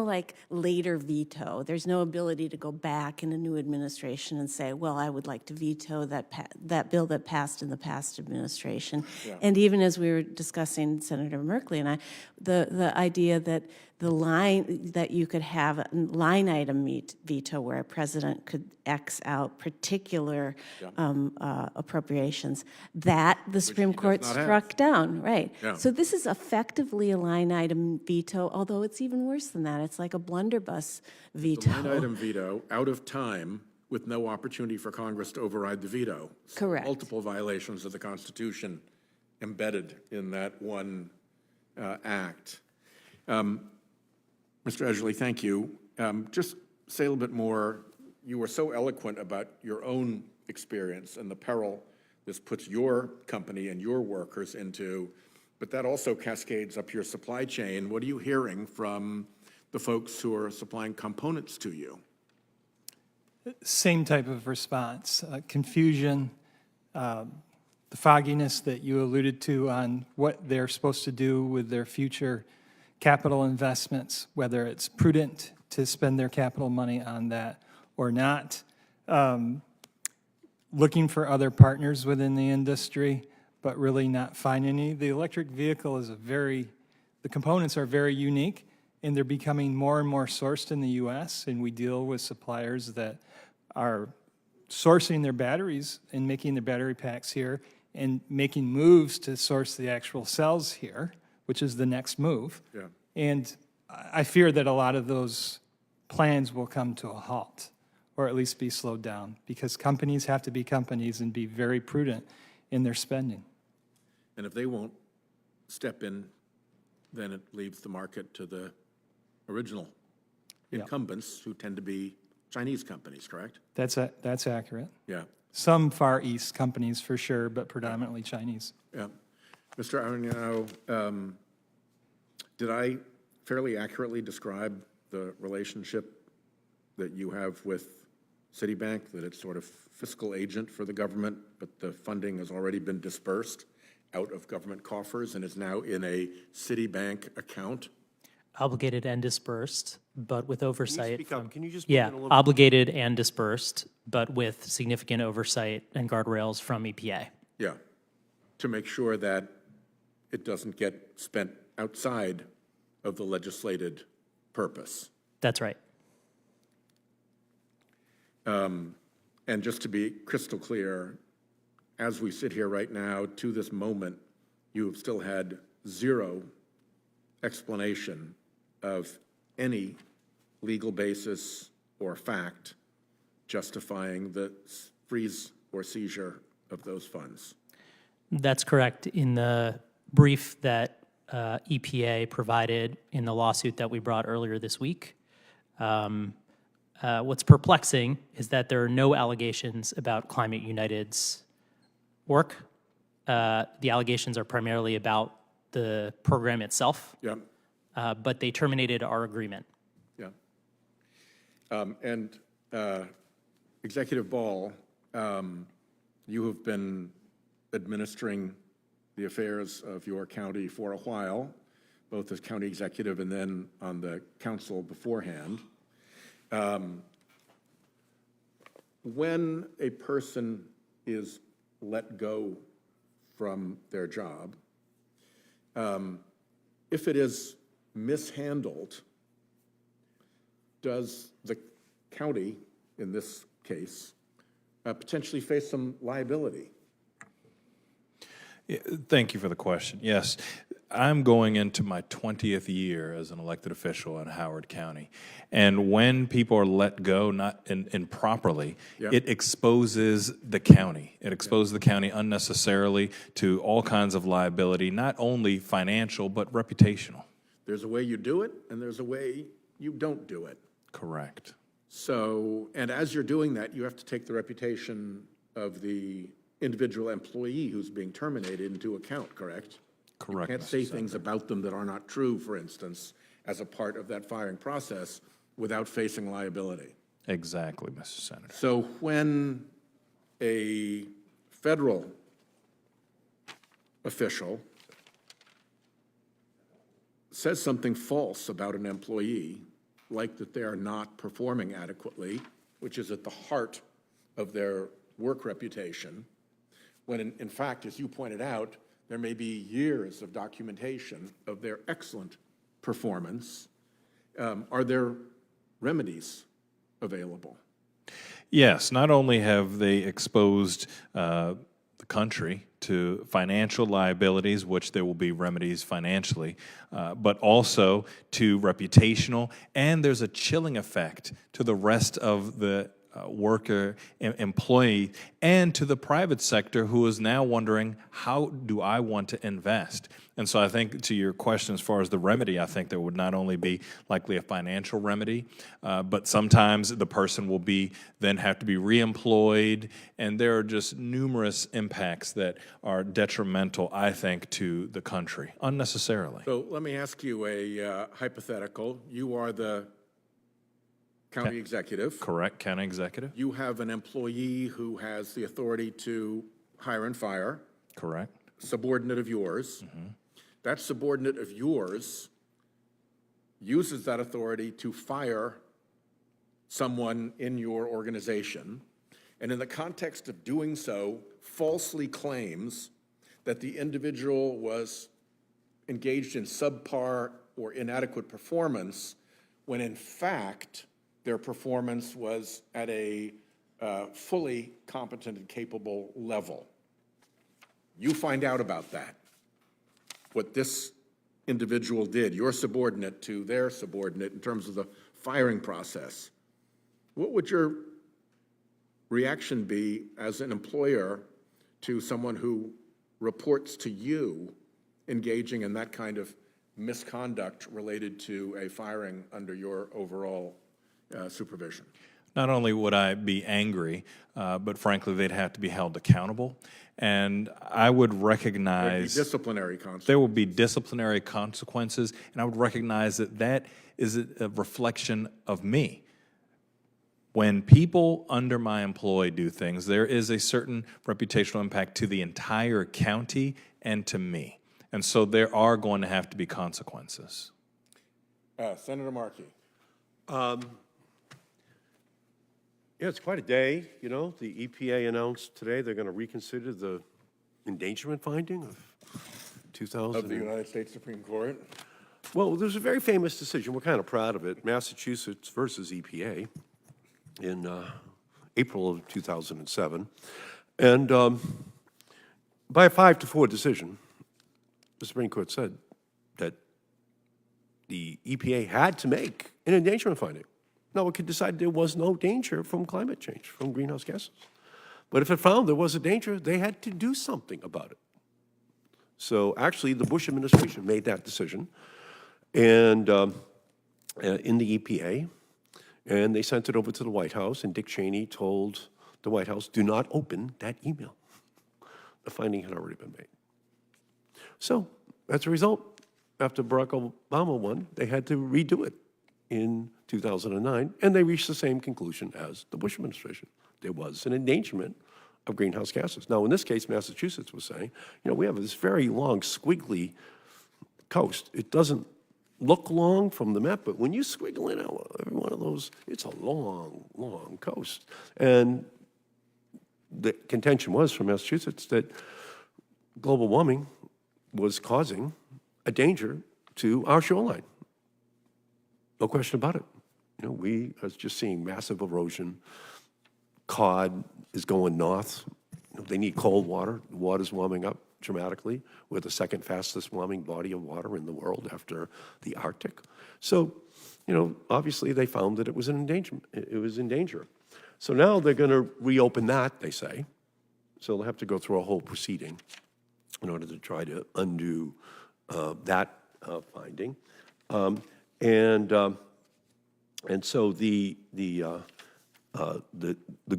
C: like later veto. There's no ability to go back in a new administration and say, well, I would like to veto that bill that passed in the past administration.
A: Yeah.
C: And even as we were discussing, Senator Merkley and I, the idea that the line, that you could have a line item veto where a president could X out particular appropriations, that the Supreme Court
A: not have.
C: struck down, right?
A: Yeah.
C: So this is effectively a line item veto, although it's even worse than that. It's like a blunderbuss veto.
A: The line item veto, out of time, with no opportunity for Congress to override the veto. So
C: Correct.
A: multiple violations of the Constitution embedded in that one act. Mr. Edgerly, thank you. Just say a little bit more. You were so eloquent about your own experience and the peril this puts your company and your workers into, but that also cascades up your supply chain. What are you hearing from the folks who are supplying components to you?
D: Same type of response, confusion, the fogginess that you alluded to on what they're supposed to do with their future capital investments, whether it's prudent to spend their capital money on that or not. Looking for other partners within the industry, but really not finding any. The electric vehicle is the components are very unique, and they're becoming more and more sourced in the U.S., and we deal with suppliers that are sourcing their batteries and making their battery packs here and making moves to source the actual cells here, which is the next move.
A: Yeah.
D: And I fear that a lot of those plans will come to a halt, or at least be slowed down, because companies have to be companies and be very prudent in their spending.
A: And if they won't step in, then it leaves the market to the original incumbents, who tend to be Chinese companies, correct?
D: That's accurate.
A: Yeah.
D: Some Far East companies for sure, but predominantly Chinese.
A: Yeah. Mr. Arniano, did I fairly accurately describe the relationship that you have with Citibank, that it's sort of fiscal agent for the government, but the funding has already been dispersed out of government coffers and is now in a Citibank account?
E: Obligated and dispersed, but with oversight.
I: speak up? Can you just
E: Yeah,
I: move in a little bit?
E: obligated and dispersed, but with significant oversight and guardrails from EPA.
A: Yeah. to make sure that it doesn't get spent outside of the legislated purpose.
E: That's right.
A: And just to be crystal clear, as we sit here right now, to this moment, you have still had zero explanation of any legal basis or fact justifying the freeze or seizure of those funds.
E: That's correct. In the brief that EPA provided in the lawsuit that we brought earlier this week, what's perplexing is that there are no allegations about Climate United's work. The allegations are primarily about the program itself,
A: Yeah,
E: but they terminated our agreement.
A: yeah. And Executive Ball, you have been administering the affairs of your county for a while, both as county executive and then on the council beforehand. When a person is let go from their job, if it is mishandled, does the county, in this case, potentially face some liability?
F: Yeah, thank you for the question. Yes, I'm going into my 20th year as an elected official in Howard County. And when people are let go not improperly,
A: Yep.
F: it exposes the county. It exposes the county unnecessarily to all kinds of liability, not only financial, but reputational.
A: There's a way you do it, and there's a way you don't do it.
F: Correct.
A: So, and as you're doing that, you have to take the reputation of the individual employee who's being terminated into account, correct?
F: Correct.
A: You can't say things about them that are not true, for instance, as a part of that firing process without facing liability.
F: Exactly, Mr. Senator.
A: So when a federal official says something false about an employee, like that they are not performing adequately, which is at the heart of their work reputation, when in fact, as you pointed out, there may be years of documentation of their excellent performance, are there remedies available?
F: Yes, not only have they exposed the country to financial liabilities, which there will be remedies financially, but also to reputational, and there's a chilling effect to the rest of the worker, employee, and to the private sector who is now wondering, how do I want to invest? And so I think to your question as far as the remedy, I think there would not only be likely a financial remedy, but sometimes the person will then have to be reemployed, and there are just numerous impacts that are detrimental, I think, to the country, unnecessarily.
A: So let me ask you a hypothetical. You are the county executive.
F: Correct, county executive?
A: You have an employee who has the authority to hire and fire,
F: Correct.
A: subordinate of yours. That subordinate of yours uses that authority to fire someone in your organization, and in the context of doing so, falsely claims that the individual was engaged in subpar or inadequate performance, when in fact, their performance was at a fully competent and capable level. You find out about that, what this individual did, your subordinate to their subordinate in terms of the firing process. What would your reaction be as an employer to someone who reports to you engaging in that kind of misconduct related to a firing under your overall supervision?
F: Not only would I be angry, but frankly, they'd have to be held accountable. And I would recognize
A: Disciplinary consequences.
F: there will be disciplinary consequences, and I would recognize that that is a reflection of me. When people under my employ do things, there is a certain reputational impact to the entire county and to me. And so there are going to have to be consequences.
A: Senator Markey.
I: Yeah, it's quite a day, you know. The EPA announced today they're going to reconsider the endangerment finding of 2000.
A: Of the United States Supreme Court?
I: Well, there's a very famous decision. We're kind of proud of it. Massachusetts versus EPA in April of 2007. And by a 5-4 decision, the Supreme Court said that the EPA had to make an endangerment finding. Now, it could decide there was no danger from climate change, from greenhouse gases. But if it found there was a danger, they had to do something about it. So actually, the Bush administration made that decision and in the EPA, and they sent it over to the White House, and Dick Cheney told the White House, do not open that email. The finding had already been made. So as a result, after Barack Obama won, they had to redo it in 2009, and they reached the same conclusion as the Bush administration. There was an endangerment of greenhouse gases. Now, in this case, Massachusetts was saying, you know, we have this very long, squiggly coast. It doesn't look long from the map, but when you squiggle in every one of those, it's a long, long coast. And the contention was from Massachusetts that global warming was causing a danger to our shoreline. No question about it. You know, we are just seeing massive erosion. Cod is going north. You know, they need cold water. The water's warming up dramatically. We're the second fastest warming body of water in the world after the Arctic. So, you know, obviously they found that it was an endangerment. It was in danger. So now they're going to reopen that, they say. So they'll have to go through a whole proceeding in order to try to undo that finding. And so the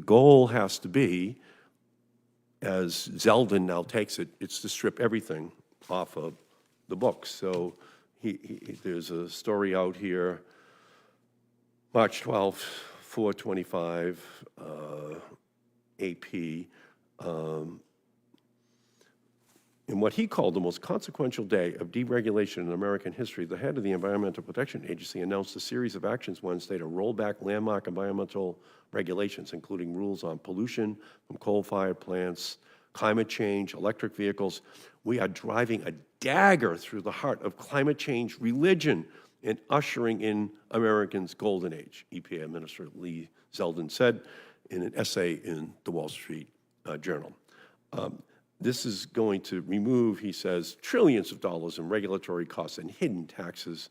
I: goal has to be, as Zeldin now takes it, it's to strip everything off of the books. So there's a story out here, March 12th, 425, AP, in what he called the most consequential day of deregulation in American history, the head of the Environmental Protection Agency announced a series of actions Wednesday to roll back landmark environmental regulations, including rules on pollution from coal-fired plants, climate change, electric vehicles. We are driving a dagger through the heart of climate change religion and ushering in Americans' golden age, EPA Minister Lee Zeldin said in an essay in the Wall Street Journal. This is going to remove, he says, trillions of dollars in regulatory costs and hidden taxes,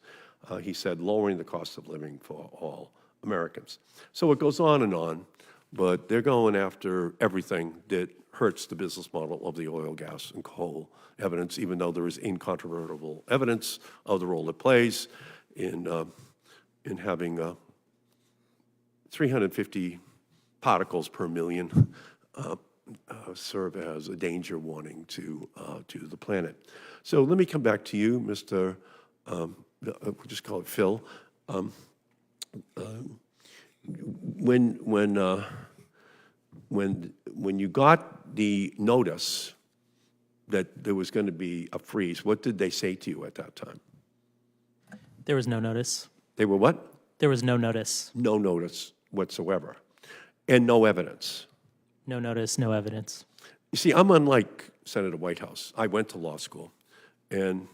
I: he said, lowering the cost of living for all Americans. So it goes on, but they're going after everything that hurts the business model of the oil, gas, and coal evidence, even though there is incontrovertible evidence of the role it plays in having 350 particles per million serve as a danger warning to the planet. So let me come back to you, Mr. We'll just call it Phil. When you got the notice that there was going to be a freeze, what did they say to you at that time?
E: There was no notice.
I: They were what?
E: There was no notice.
I: No notice whatsoever, and no evidence.
E: No notice, no evidence.
I: You see, I'm unlike Senator Whitehouse. I went to law school, and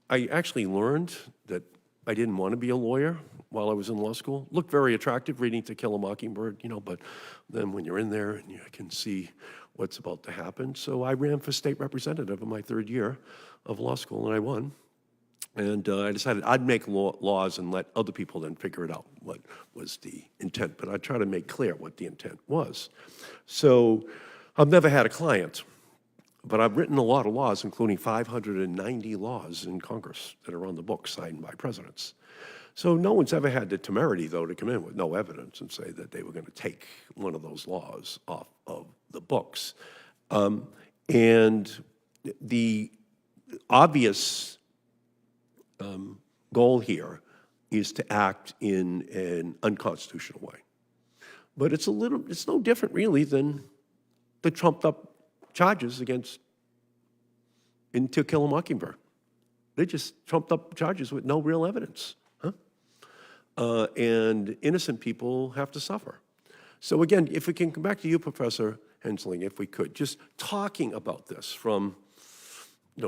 I: I actually learned that I didn't want to be a lawyer while I was in law school. Looked very attractive reading To Kill a Mockingbird, you know, but then when you're in there and you can see what's about to happen. So I ran for state representative in my third year of law school, and I won. And I decided I'd make laws and let other people then figure it out, what was the intent. But I'd try to make clear what the intent was. So I've never had a client, but I've written a lot of laws, including 590 laws in Congress that are on the books signed by presidents. So no one's ever had the temerity, though, to come in with no evidence and say that they were going to take one of those laws off of the books. And the obvious goal here is to act in an unconstitutional way. But it's no different really than the trumped up charges against To Kill a Mockingbird. They just trumped up charges with no real evidence. And innocent people have to suffer. So again, if we can come back to you, Professor, Hensling, if we could, just talking about this from,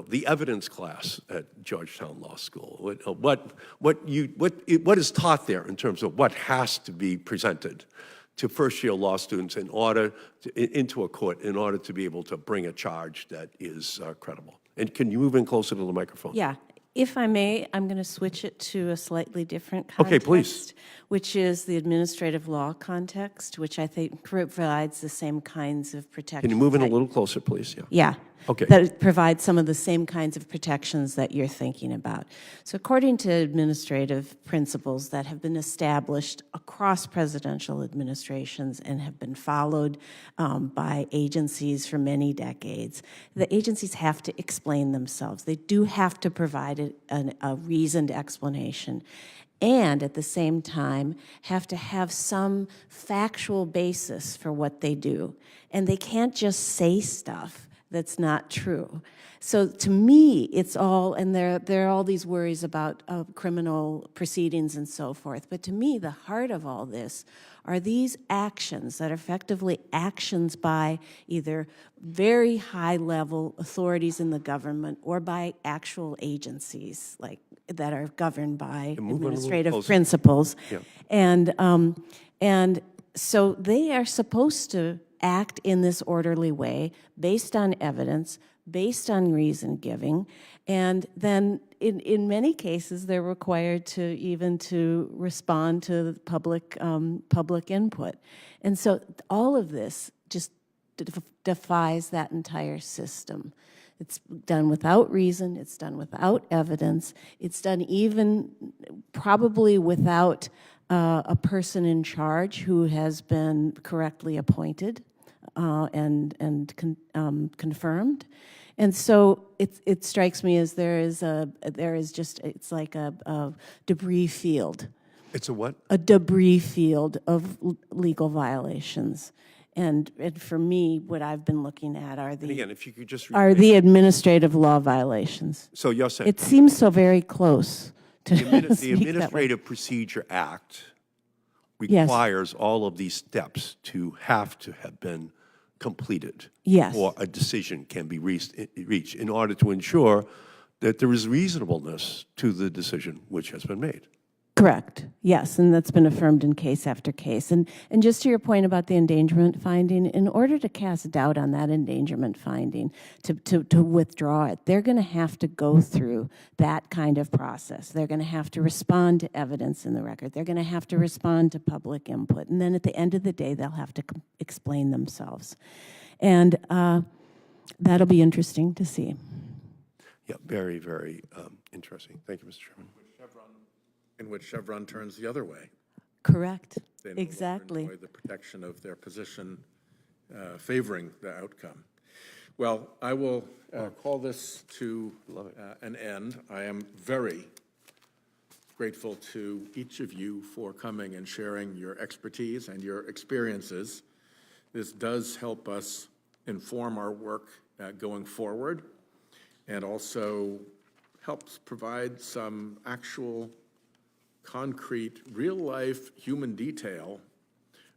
I: the evidence class at Georgetown Law School. What is taught there in terms of what has to be presented to first-year law students into a court in order to be able to bring a charge that is credible? And can you move in closer to the microphone?
C: Yeah. If I may, I'm going to switch it to a slightly different context.
I: Okay, please.
C: Which is the administrative law context, which I think provides the same kinds of protections.
I: Can you move in a little closer, please? Yeah.
C: Yeah.
I: Okay.
C: That provides some of the same kinds of protections that you're thinking about. So according to administrative principles that have been established across presidential administrations and have been followed by agencies for many decades, the agencies have to explain themselves. They do have to provide a reasoned explanation, and at the same time have to have some factual basis for what they do. And they can't just say stuff that's not true. So to me, it's all, and there are all these worries about criminal proceedings and so forth, but to me, the heart of all this are these actions that are effectively actions by either very high-level authorities in the government or by actual agencies like that are governed by administrative principles.
I: Yeah.
C: And so they are supposed to act in this orderly way, based on evidence, based on reason giving, and then in many cases they're required to respond to public input, and so all of this just defies that entire system. It's done without reason. It's done without evidence. It's done even probably without a person in charge who has been correctly appointed and confirmed. And so it strikes me as it's like a debris field.
I: It's a what?
C: A debris field of legal violations. And for me, what I've been looking at are
I: And again, if you could just
C: the administrative law violations.
I: So you're saying
C: It seems so very close to
I: the
C: speak that way.
I: Administrative Procedure Act
C: Yes.
I: requires all of these steps to have been completed.
C: Yes.
I: Or a decision can be reached in order to ensure that there is reasonableness to the decision which has been made.
C: Correct. Yes, and that's been affirmed in case after case. And just to your point about the endangerment finding, in order to cast doubt on that endangerment finding, to withdraw it, they're going to have to go through that kind of process. They're going to have to respond to evidence in the record. They're going to have to respond to public input. And then at the end of the day, they'll have to explain themselves. And that'll be interesting to see.
I: Yeah, very, very interesting. Thank you, Mr. Chairman.
A: In which Chevron turns the other way.
C: Correct.
A: They no longer
C: Exactly.
A: enjoy the protection of their position favoring the outcome. Well, I will call this to an end. I am very grateful to each of you for coming and sharing your expertise and your experiences. This does help us inform our work going forward, and also helps provide some actual concrete, real-life human detail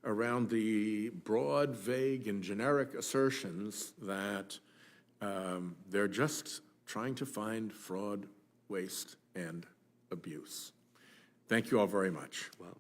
A: around the broad, vague, and generic assertions that they're just trying to find fraud, waste, and abuse. Thank you all very much.
I: Wow.